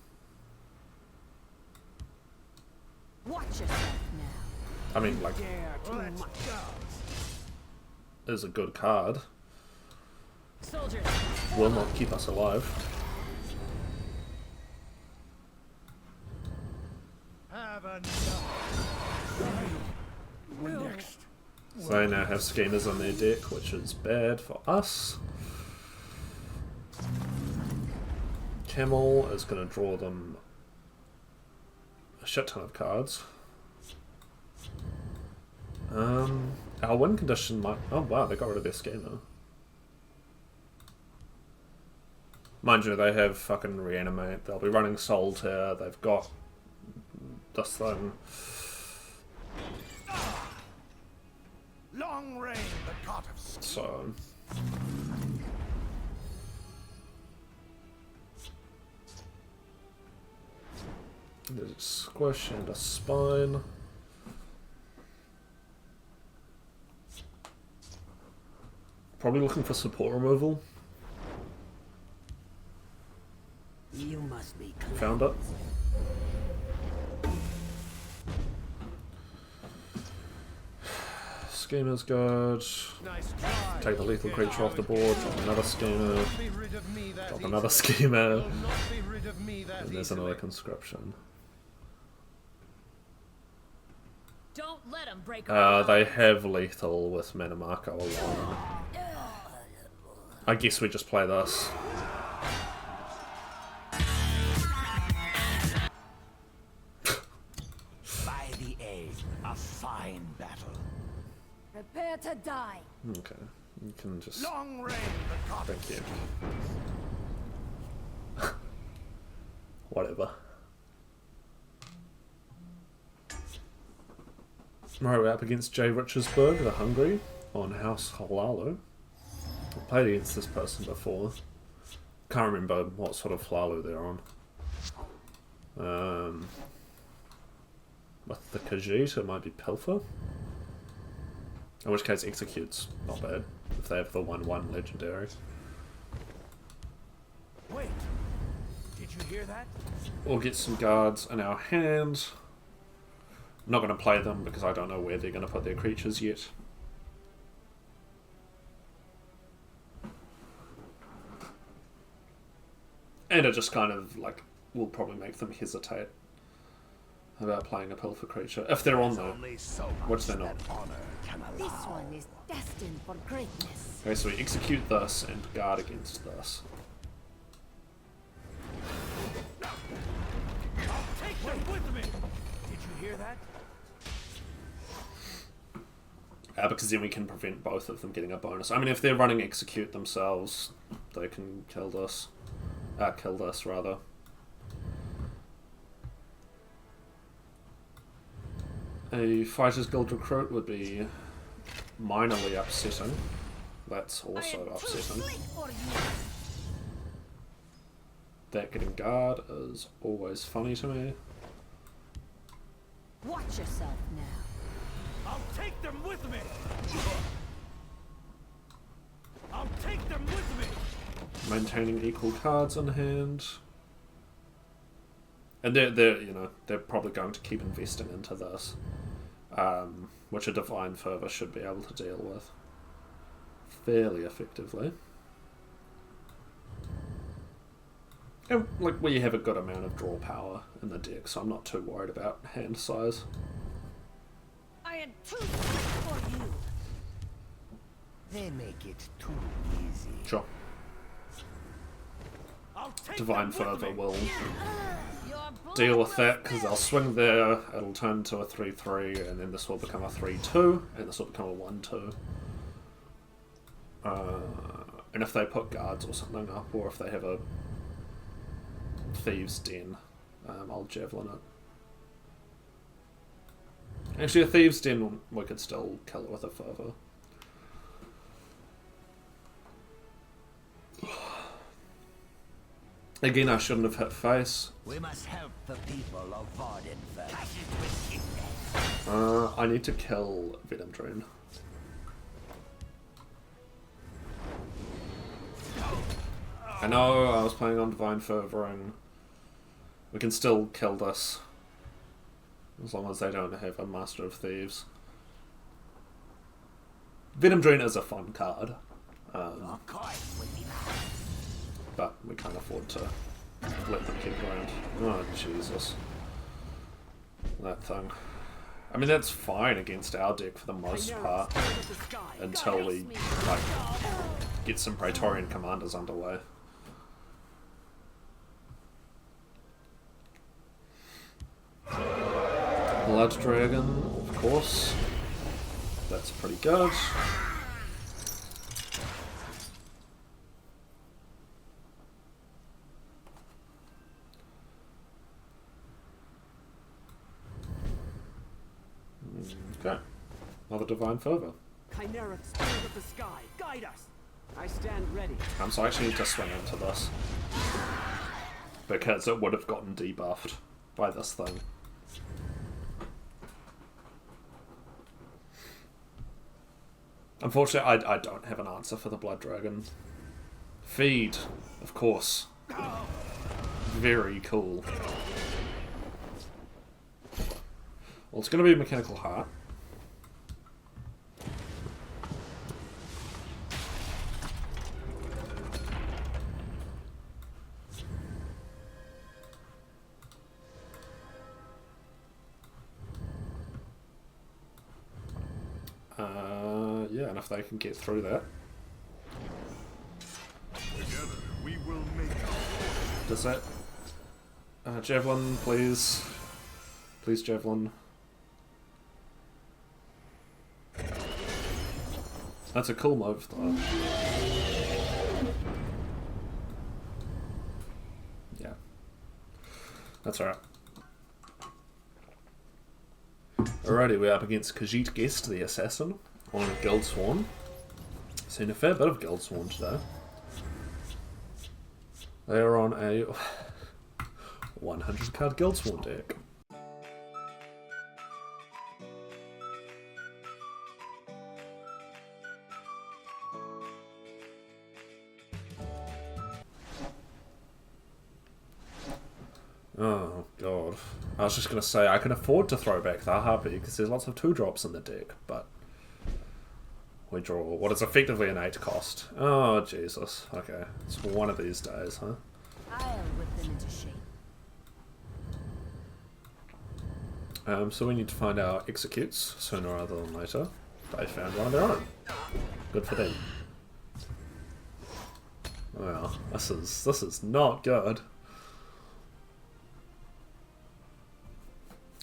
Watch yourself now. I mean, like, Dare too Let's much. go. is a good card. Soldiers, Will not keep us alive. Have enough. Next. So they now have Schemers on their deck, which is bad for us. Camel is going to draw them a shit ton of cards. Our win condition might... Oh wow, they got rid of their Schemer. Mind you, they have fucking Reanimate. They'll be running Solitaire. They've got this thing. Long reign the god of skill. So... there's a Squish and a Spine. Probably looking for support removal. You must be Found it. Schemer's good. Nice try. Take the lethal creature off the board, drop another Schemer, Be rid of me that drop easily. another Schemer, Will not be rid of me that and there's easily. another Conscription. don't let them break They have lethal with Manamako alone. I guess we just play this. By the aid, a fine battle. Prepare to die. Okay, you can just... Long reign the god of Thank you. Whatever. Right, we're up against Jay Richardsburg, the Hungry, on House Hlaalu. I've played against this person before. Can't remember what sort of Hlaalu they're on. With the Khajiit, it might be Pilfer. In which case, Execute's not bad, if they have the 1/1 legendary. Wait. Did you hear that? We'll get some guards in our hand. I'm not going to play them because I don't know where they're going to put their creatures yet. And it just kind of, like, will probably make them hesitate about playing a Pilfer creature. If they're on though, Only so which much they're not. that honor can This allow. one is destined for greatness. Okay, so we execute this and guard against this. Take them with me. Did you hear that? Because then we can prevent both of them getting a bonus. I mean, if they're running execute themselves, they can kill this. Kill this, rather. A Fighter's Guild recruit would be minorly upsetting. That's also upsetting. That getting guard is always funny to me. Watch yourself now. I'll take them with me. I'll take them with me. Maintaining equal cards in hand. And they're you know, they're probably going to keep investing into this. Which a Divine Fervor should be able to deal with fairly effectively. And like, we have a good amount of draw power in the deck, so I'm not too worried about hand size. I am too quick for you. They make it too easy. Sure. I'll take Divine them with Fervor me. will Your blood deal with will that, because spill. I'll swing there, it'll turn to a 3/3, and then this will become a 3/2, and this will become a 1/2. And if they put guards or something up, or if they have a Thieves' Den, I'll Javelin it. Actually, a Thieves' Den, we could still kill it with a Fervor. Again, I shouldn't have hit face. We must help the people of Vardenfell. I need to kill Venom Drone. I know, I was playing on Divine Fervoring. We can still kill this. As long as they don't have a Master of Thieves. Venom Drain is a fun card. But we can't afford to let them keep around. Oh, Jesus. That thing. I mean, that's fine against our deck for the most part. Until we, like, get some Praetorian Commanders underway. Blood Dragon, of course. That's pretty good. Okay. Another Divine Fervor. Chimera, spirit of the sky, guide us. I stand ready. So I actually need to swing into this. Because it would have gotten debuffed by this thing. Unfortunately, I don't have an answer for the Blood Dragon. Feed, of course. Very cool. Well, it's going to be Mechanical Heart. Yeah, and if they can get through that. Together we will make Does that? Javelin, please. Please, Javelin. That's a cool move, though. Yeah. That's alright. Alrighty, we're up against Khajiit Guest, the Assassin, on Guildsworn. Seen a fair bit of Guildsworn today. They are on a 100 card Guildsworn deck. Oh god. I was just going to say, I can afford to throw back the Harpy because there's lots of 2-drops in the deck, but we draw what is effectively an 8 cost. Oh Jesus. Okay. It's one of these days, huh? I'll whip them into shape. So we need to find our executes sooner rather than later. They found one of their own. Good for them. Well, this is not good.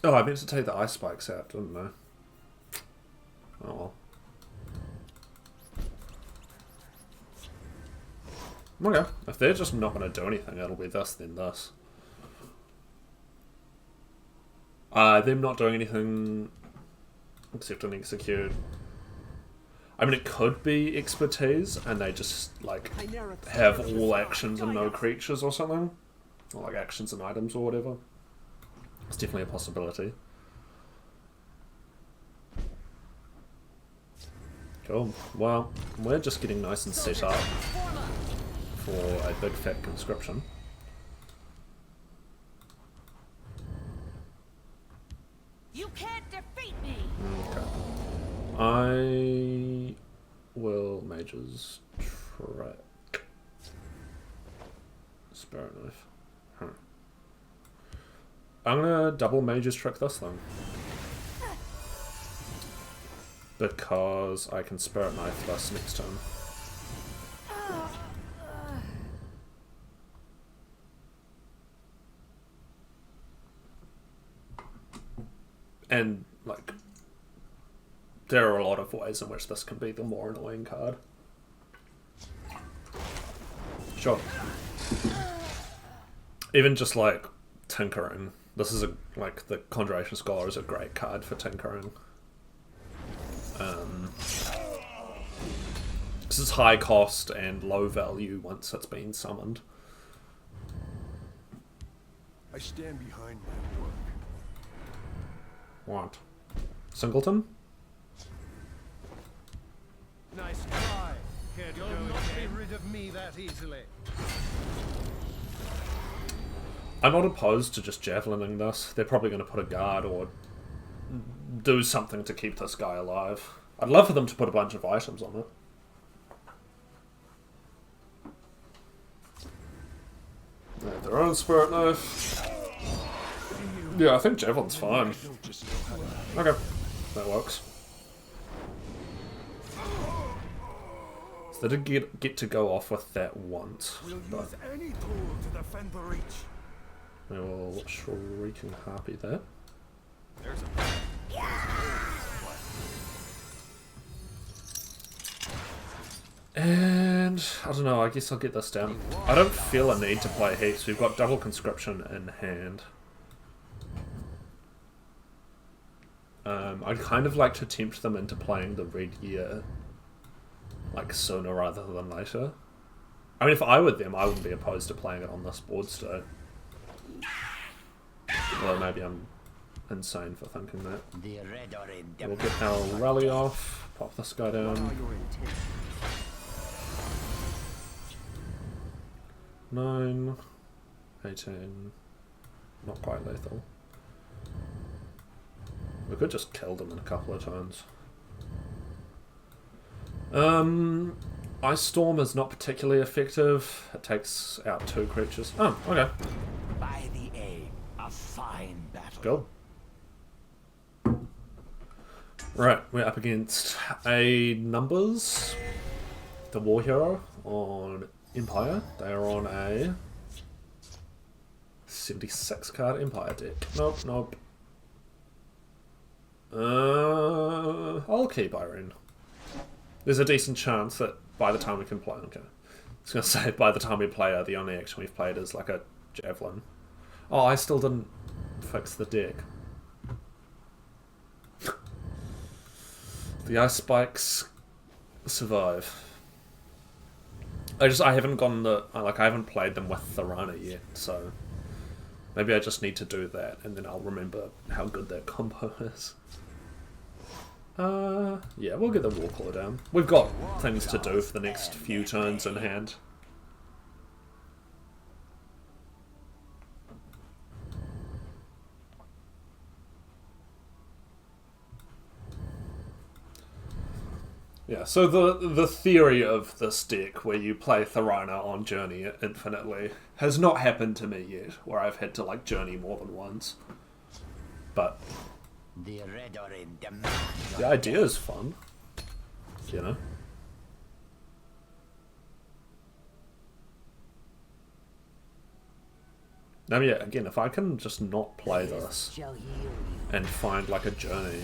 Oh, I meant to take the ice spikes out, didn't I? Oh well. Okay, if they're just not going to do anything, it'll be this, then this. Them not doing anything except an execute. I mean, it could be expertise, and they just, like, have all actions and no creatures or something. Or, like, actions and items or whatever. It's definitely a possibility. Cool. Well, we're just getting nice and set up for a big fat conscription. You can't defeat me. Okay. I will Mage's Track. Spirit Knife. Huh. I'm gonna double Mage's Trick this thing. Because I can Spirit Knife this next turn. And, like, there are a lot of ways in which this can be the more annoying card. Sure. Even just, like, tinkering. This is like, the Conjuration Scholar is a great card for tinkering. This is high cost and low value once it's been summoned. I stand behind my work. What? Singleton? Nice try. You'll not be rid of me that easily. I'm not opposed to just javelining this. They're probably going to put a guard or do something to keep this guy alive. I'd love for them to put a bunch of items on it. They have their own spirit knife. Yeah, I think javelin's fine. Okay, that works. So they did get to go off with that once. But Any tool to defend the reach. we will shrieking harpy that. There's a And I don't know, I guess I'll get this down. I don't feel a need to play heaps. We've got double conscription in hand. I'd kind of like to tempt them into playing the red gear like sooner rather than later. I mean, if I were them, I wouldn't be opposed to playing it on this board state. Although maybe I'm insane for thinking that. We'll get our rally off, pop this guy down. 9, 18, not quite lethal. We could just kill them in a couple of turns. Ice Storm is not particularly effective. It takes out 2 creatures. Oh, okay. by the aim, a fine battle. Go. Right, we're up against a numbers. The War Hero on Empire. They are on a 76 card Empire deck. Nope, nope. I'll keep Irene. There's a decent chance that by the time we can play... Okay. I was going to say, by the time we play her, the only action we've played is like a Javelin. Oh, I still didn't fix the deck. The Ice Spikes survive. I haven't gone the... Like, I haven't played them with Thirteenth yet, so... Maybe I just need to do that, and then I'll remember how good that combo is. Yeah, we'll get the Warclaw down. We've got things to do for the next few turns in hand. Yeah, so the theory of this deck where you play Thirteenth on Journey infinitely has not happened to me yet, where I've had to like Journey more than once. But the idea is fun, you know. Now, yeah, again, if I can just not play this and find like a Journey,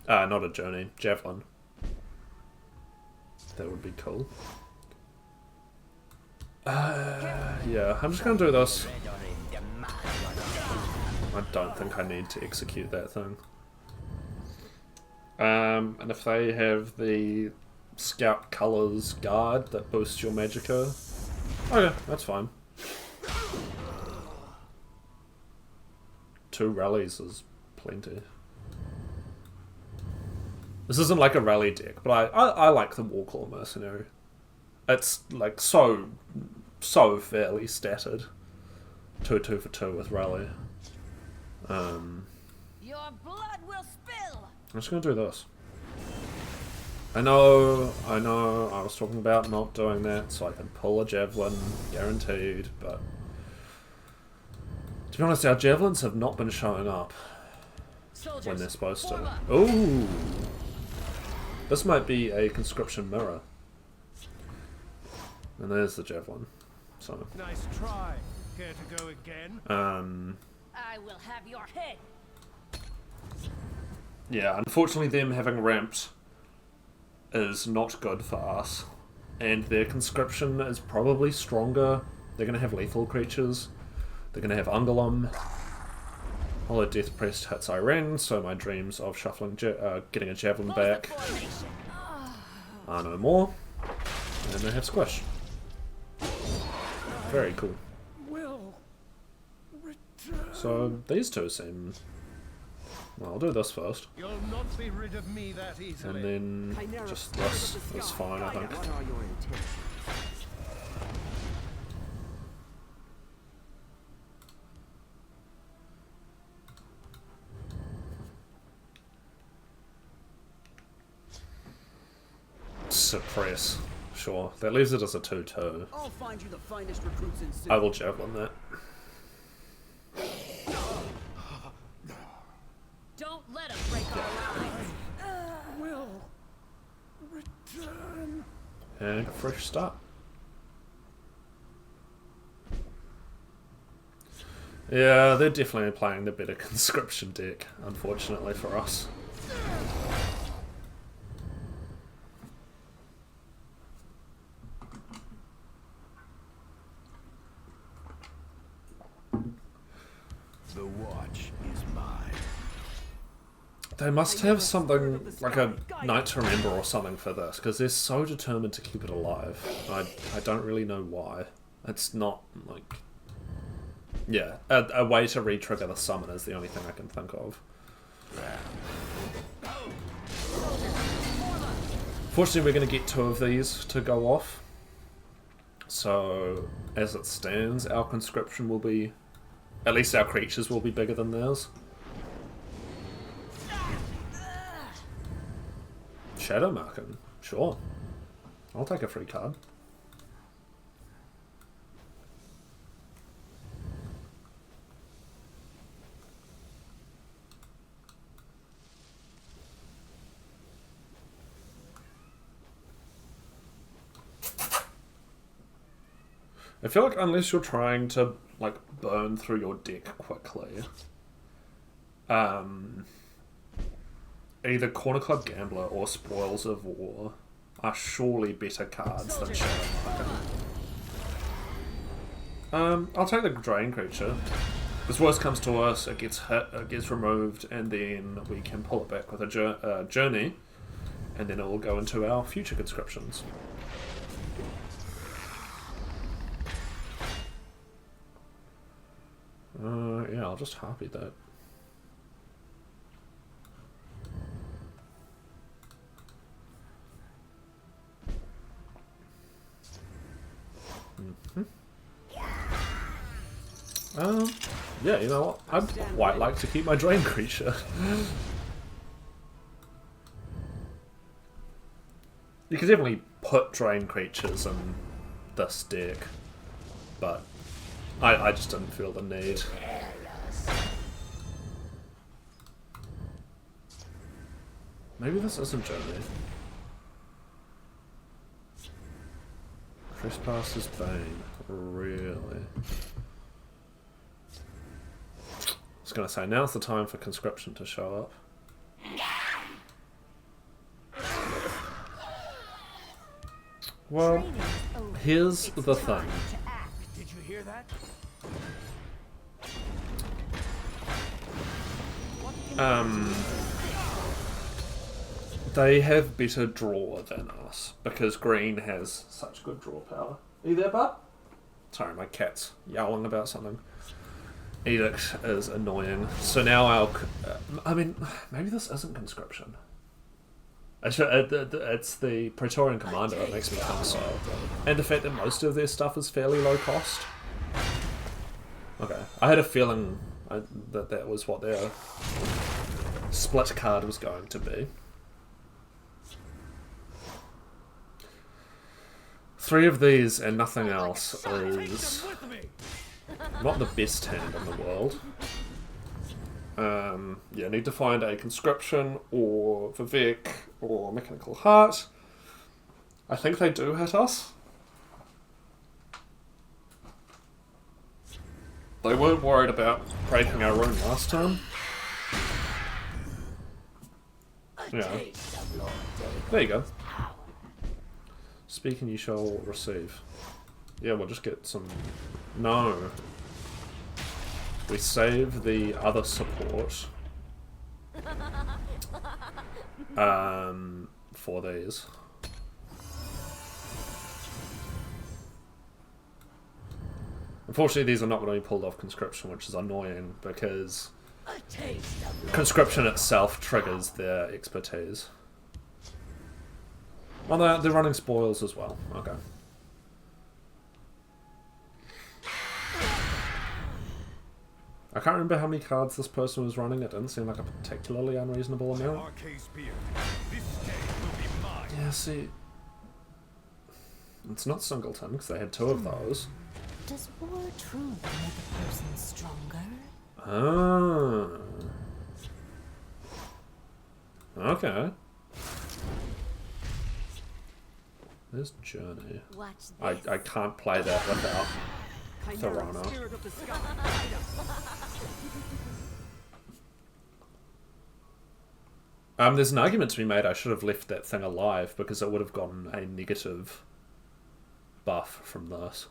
not a Journey, Javelin, that would be cool. Yeah, I'm just gonna do this. I don't think I need to execute that thing. And if they have the Scout Colors Guard that boosts your Magicka, okay, that's fine. 2 rallies is plenty. This isn't like a rally deck, but I like the Warclaw Mercenary. It's like so fairly statted. 2/2 for 2 with rally. Your blood will spill. I'm just gonna do this. I know, I was talking about not doing that so I can pull a Javelin, guaranteed, but to be honest, our Javelins have not been showing up when they're supposed to. Ooh! This might be a conscription mirror. And there's the Javelin. So. Nice try. Care to go again? I will have your head. Yeah, unfortunately them having ramped is not good for us. And their conscription is probably stronger. They're going to have lethal creatures. They're going to have Ungolum. Hollow Death Priest hits Irene, so my dreams of shuffling, getting a Javelin back are no more. And they have Squish. Very cool. So these two seem... Well, I'll do this first. You'll not be rid of me that easily. And then just this is fine, I think. suppress. Sure. That leaves it as a 2-2. I'll find you the finest recruits in I will javelin that. Don't let him break our lines. will return. And a fresh start. Yeah, they're definitely playing the better conscription deck, unfortunately for us. The watch is mine. They must have something like a Night to Remember or something for this, because they're so determined to keep it alive. I don't really know why. It's not like... Yeah, a way to re-trigger the summon is the only thing I can think of. Fortunately, we're going to get 2 of these to go off. So, as it stands, our conscription will be... At least our creatures will be bigger than theirs. Shadow Marking, sure. I'll take a free card. I feel like unless you're trying to like burn through your deck quickly, either Corner Club Gambler or Spoils of War are surely better cards than Shadow Market. I'll take the Drain Creature. If worst comes to us, it gets hit, it gets removed, and then we can pull it back with a Journey, and then it will go into our future conscriptions. Yeah, I'll just harpy that. Yeah, you know what? I'd quite like to keep my Drain Creature. You could definitely put Drain Creatures in this deck, but I just didn't feel the need. Maybe this isn't Journey. Trespasser's Bane. Really? I was going to say, now's the time for conscription to show up. Well, here's the thing. Did you hear that? They have better draw than us, because green has such good draw power. Are you there, bud? Sorry, my cat's yowling about something. Edict is annoying. So now our... I mean, maybe this isn't conscription. It's the Praetorian Commander that makes me think so. And the fact that most of their stuff is fairly low cost. Okay, I had a feeling that that was what their split card was going to be. 3 of these and nothing else is not the best hand in the world. Yeah, need to find a Conscription or Vivek or Mechanical Heart. I think they do hit us. They weren't worried about breaking our rune last time. Yeah. There you go. Speak and you shall receive. Yeah, we'll just get some... No. We save the other support. For these. Unfortunately, these are not going to be pulled off Conscription, which is annoying, because Conscription itself triggers their expertise. Oh, they're running Spoils as well. Okay. I can't remember how many cards this person was running. It didn't seem like a particularly unreasonable amount. Yeah, see, It's not Singleton, because they had 2 of those. Does war truly make a person stronger? Ah. Okay. There's Journey. Watch this. I can't play that without Chimera, Thorana. spirit of the sky, guide us. There's an argument to be made I should have left that thing alive because it would have gotten a negative buff from this.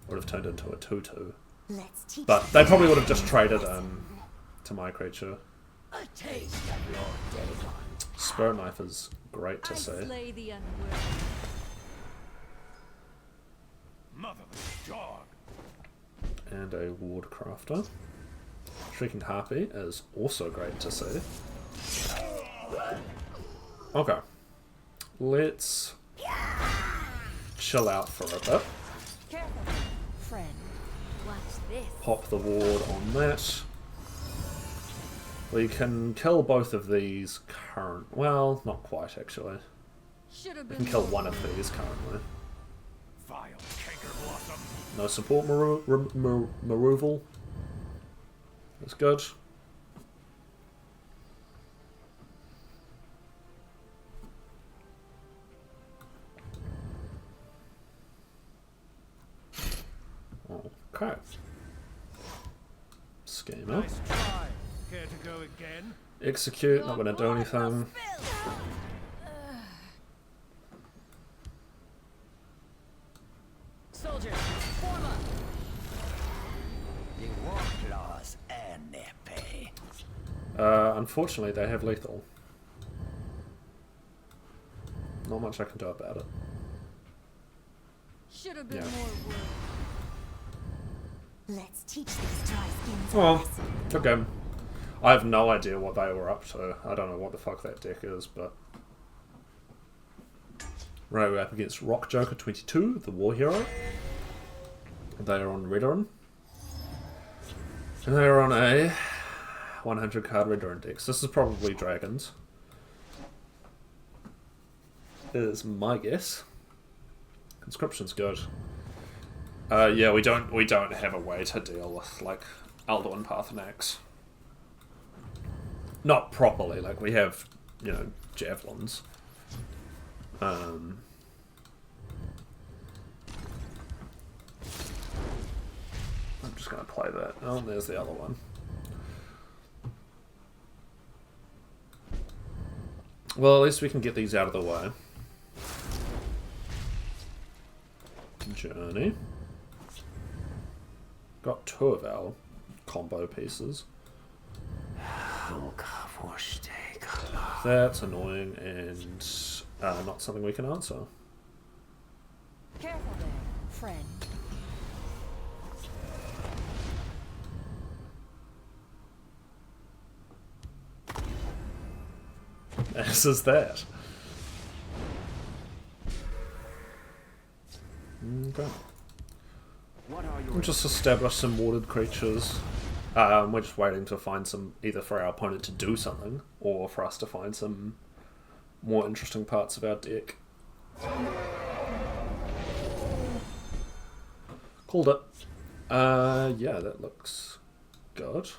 Would have turned into a 2/2. Let's teach But they probably would have just traded to my creature. A taste of your day. Spirit Knife is great to I see. slay the unworthy. Motherless dog. And a Ward Crafter. Shrieking Harpy is also great to see. Okay. Let's chill out for a bit. Careful, friend. Watch this. Pop the ward on that. We can kill both of these current... Well, not quite actually. Should have We been can kill more one of these currently. Vile canker blossom. No support removal. That's good. Okay. Schema. Nice try. Care to go again? Execute, not gonna do anything. Soldiers, form up. The war claws and their pay. Unfortunately, they have lethal. Not much I can do about it. Should have been Yeah. more work. Let's teach these dry skins a Oh, lesson. okay. I have no idea what they were up to. I don't know what the fuck that deck is, but... Right, we're up against Rock Joker 22, the War Hero. They are on Redoran. And they are on a 100 card Redoran deck. So this is probably Dragons. Is my guess. Conscription's good. Yeah, we don't have a way to deal with like Alduin Pathanax. Not properly, like we have, you know, javelins. I'm just gonna play that. Oh, there's the other one. Well, at least we can get these out of the way. Journey. Got 2 of our combo pieces. That's annoying and not something we can answer. Careful there, friend. As is that. Okay. What are your We'll just establish some warded creatures. We're just waiting to find some, either for our opponent to do something, or for us to find some more interesting parts of our deck. Called it. Yeah, that looks good.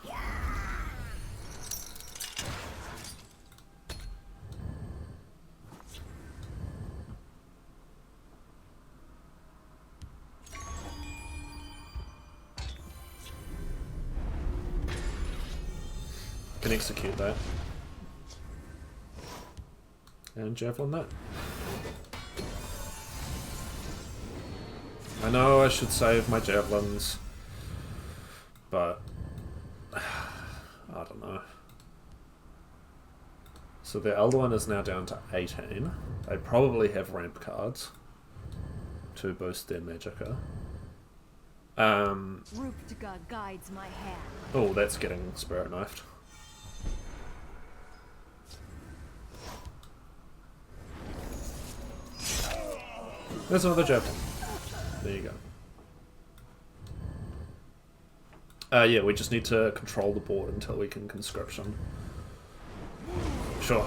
Can execute that. And javelin that. I know I should save my javelins, but I don't know. So the Alduin is now down to 18. They probably have ramp cards to boost their magicka. Ruptga guides my hand. Oh, that's getting spirit knifed. There's another javelin. There you go. Yeah, we just need to control the board until we can conscription. Sure.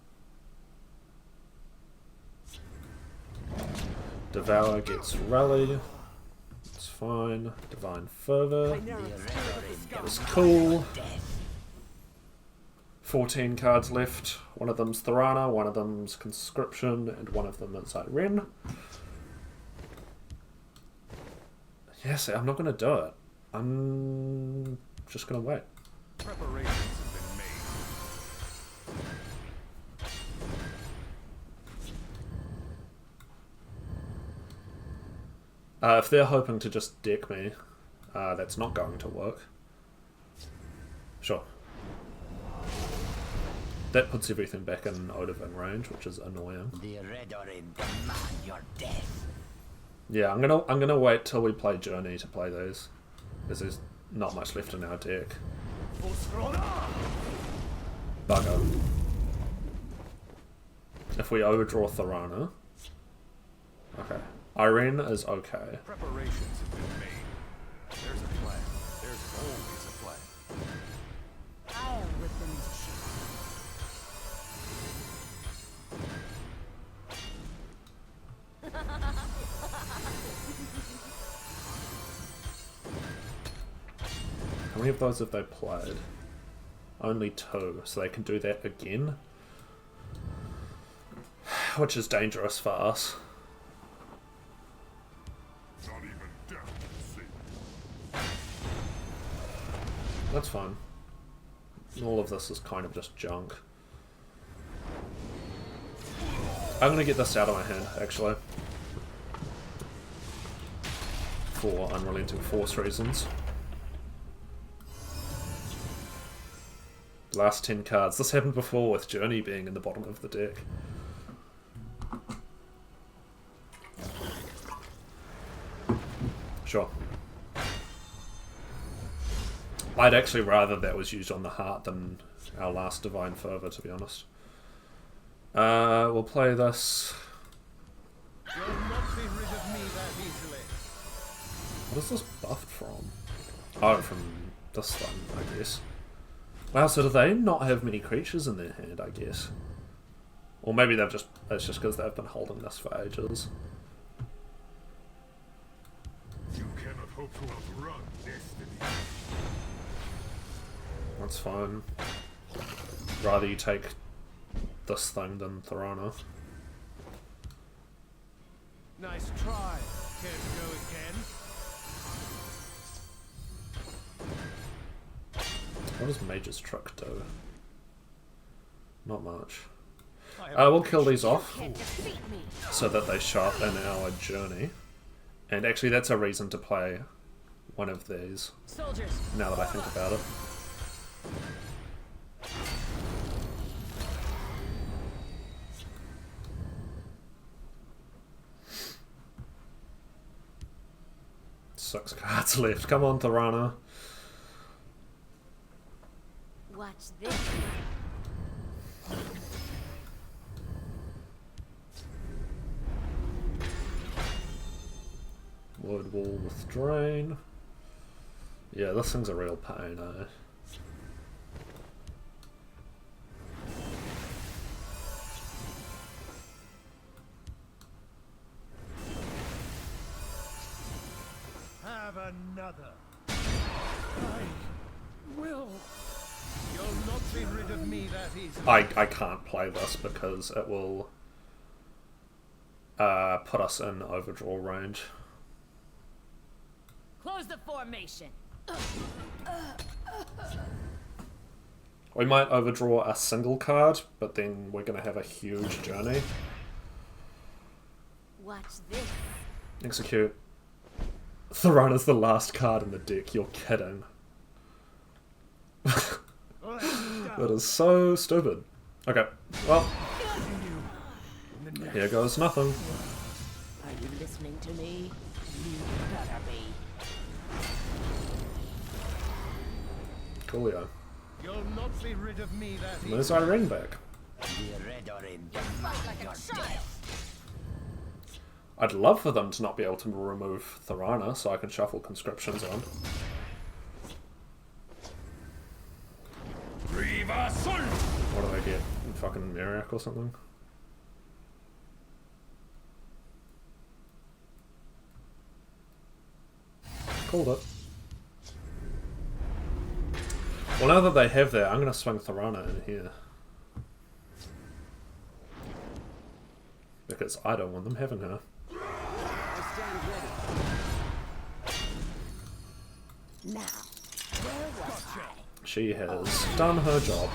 Devour gets Rally. It's fine. Divine Fervor. That was cool. 14 cards left. One of them's Thorana, one of them's Conscription, and one of them is Irene. Yes, I'm not going to do it. I'm just going to wait. Preparations have been made. If they're hoping to just deck me, that's not going to work. Sure. That puts everything back in Odovan range, which is annoying. The Redoran demand your death. Yeah, I'm gonna wait till we play Journey to play these, because there's not much left in our deck. Bugger. If we overdraw Thorana, okay. Irene is okay. Preparations have been made. There's a plan. There's always a plan. I'll whip them into shape. How many of those have they played? Only 2, so they can do that again. Which is dangerous for us. Not even death can save. That's fine. All of this is kind of just junk. I'm gonna get this out of my hand, actually. For Unrelenting Force reasons. Last 10 cards. This happened before with Journey being in the bottom of the deck. Sure. I'd actually rather that was used on the heart than our last Divine Fervor, to be honest. We'll play this. You'll not be rid of me that easily. What is this buffed from? Oh, from this thing, I guess. Wow, so do they not have many creatures in their hand, I guess? Or maybe they've just, it's just because they've been holding this for ages. You cannot hope to outrun destiny. That's fine. Rather you take this thing than Thorana. Nice try. Care to go again? What does Mage's Trick do? Not much. We'll kill these off so that they show up in our journey. And actually that's a reason to play one of these, Soldiers. now that I think about it. Six cards left. Come on, Thorana. Watch this. Wood wall with drain. Yeah, this thing's a real pain, eh? Have another. I will. You'll not be rid of me that easily. I can't play this because it will put us in overdraw range. Close the formation. We might overdraw a single card, but then we're going to have a huge journey. Watch this. Execute. Thorana's the last card in the deck, you're kidding. That is so stupid. Okay, well, here goes nothing. Are you listening to me? You better be. Coolio. You'll not be rid of me that easily. There's Irene back. The Redoran demand your death. I'd love for them to not be able to remove Thorana so I can shuffle conscriptions on. What do they get? Fucking Merrick or something? Called it. Well, now that they have that, I'm going to swing Thorana in here. Because I don't want them having her. I stand ready. Now, where was I? She has done her job.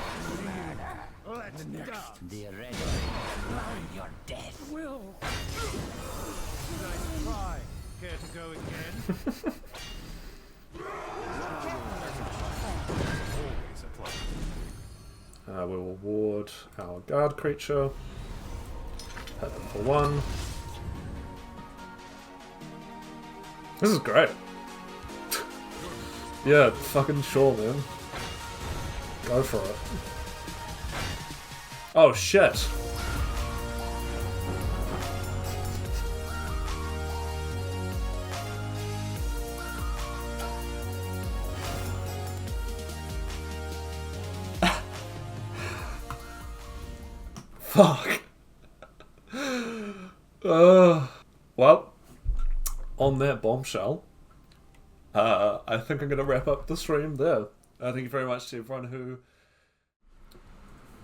Let's go. The Redoran blind your death. Will. Nice try. Care to go again? Always a pleasure. We will ward our guard creature. Hit them for 1. This is great. Yeah, fucking sure, man. Go for it. Oh shit. Fuck. Well, on that bombshell, I think I'm going to wrap up the stream there. Thank you very much to everyone who...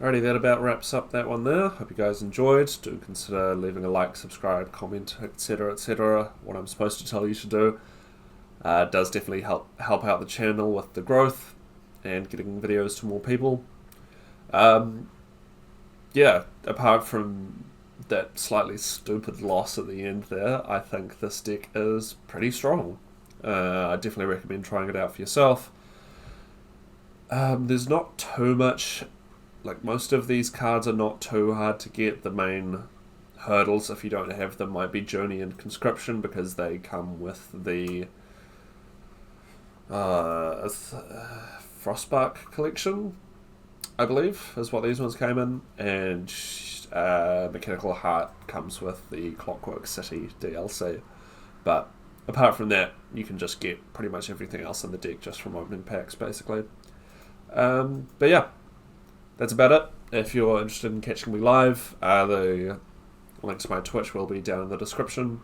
Alrighty, that about wraps up that one there. Hope you guys enjoyed. Do consider leaving a like, subscribe, comment, etc, etc. What I'm supposed to tell you to do. It does definitely help out the channel with the growth and getting videos to more people. Yeah, apart from that slightly stupid loss at the end there, I think this deck is pretty strong. I definitely recommend trying it out for yourself. There's not too much, like most of these cards are not too hard to get. The main hurdles, if you don't have them, might be Journey and Conscription, because they come with the Frostbark collection, I believe, is what these ones came in, and Mechanical Heart comes with the Clockwork City DLC. But apart from that, you can just get pretty much everything else in the deck just from opening packs, basically. But yeah, that's about it. If you're interested in catching me live, the link to my Twitch will be down in the description.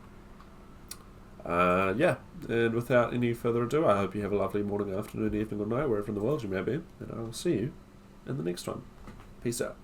Yeah, and without any further ado, I hope you have a lovely morning, afternoon, evening, or night, wherever in the world you may be, and I will see you in the next one. Peace out.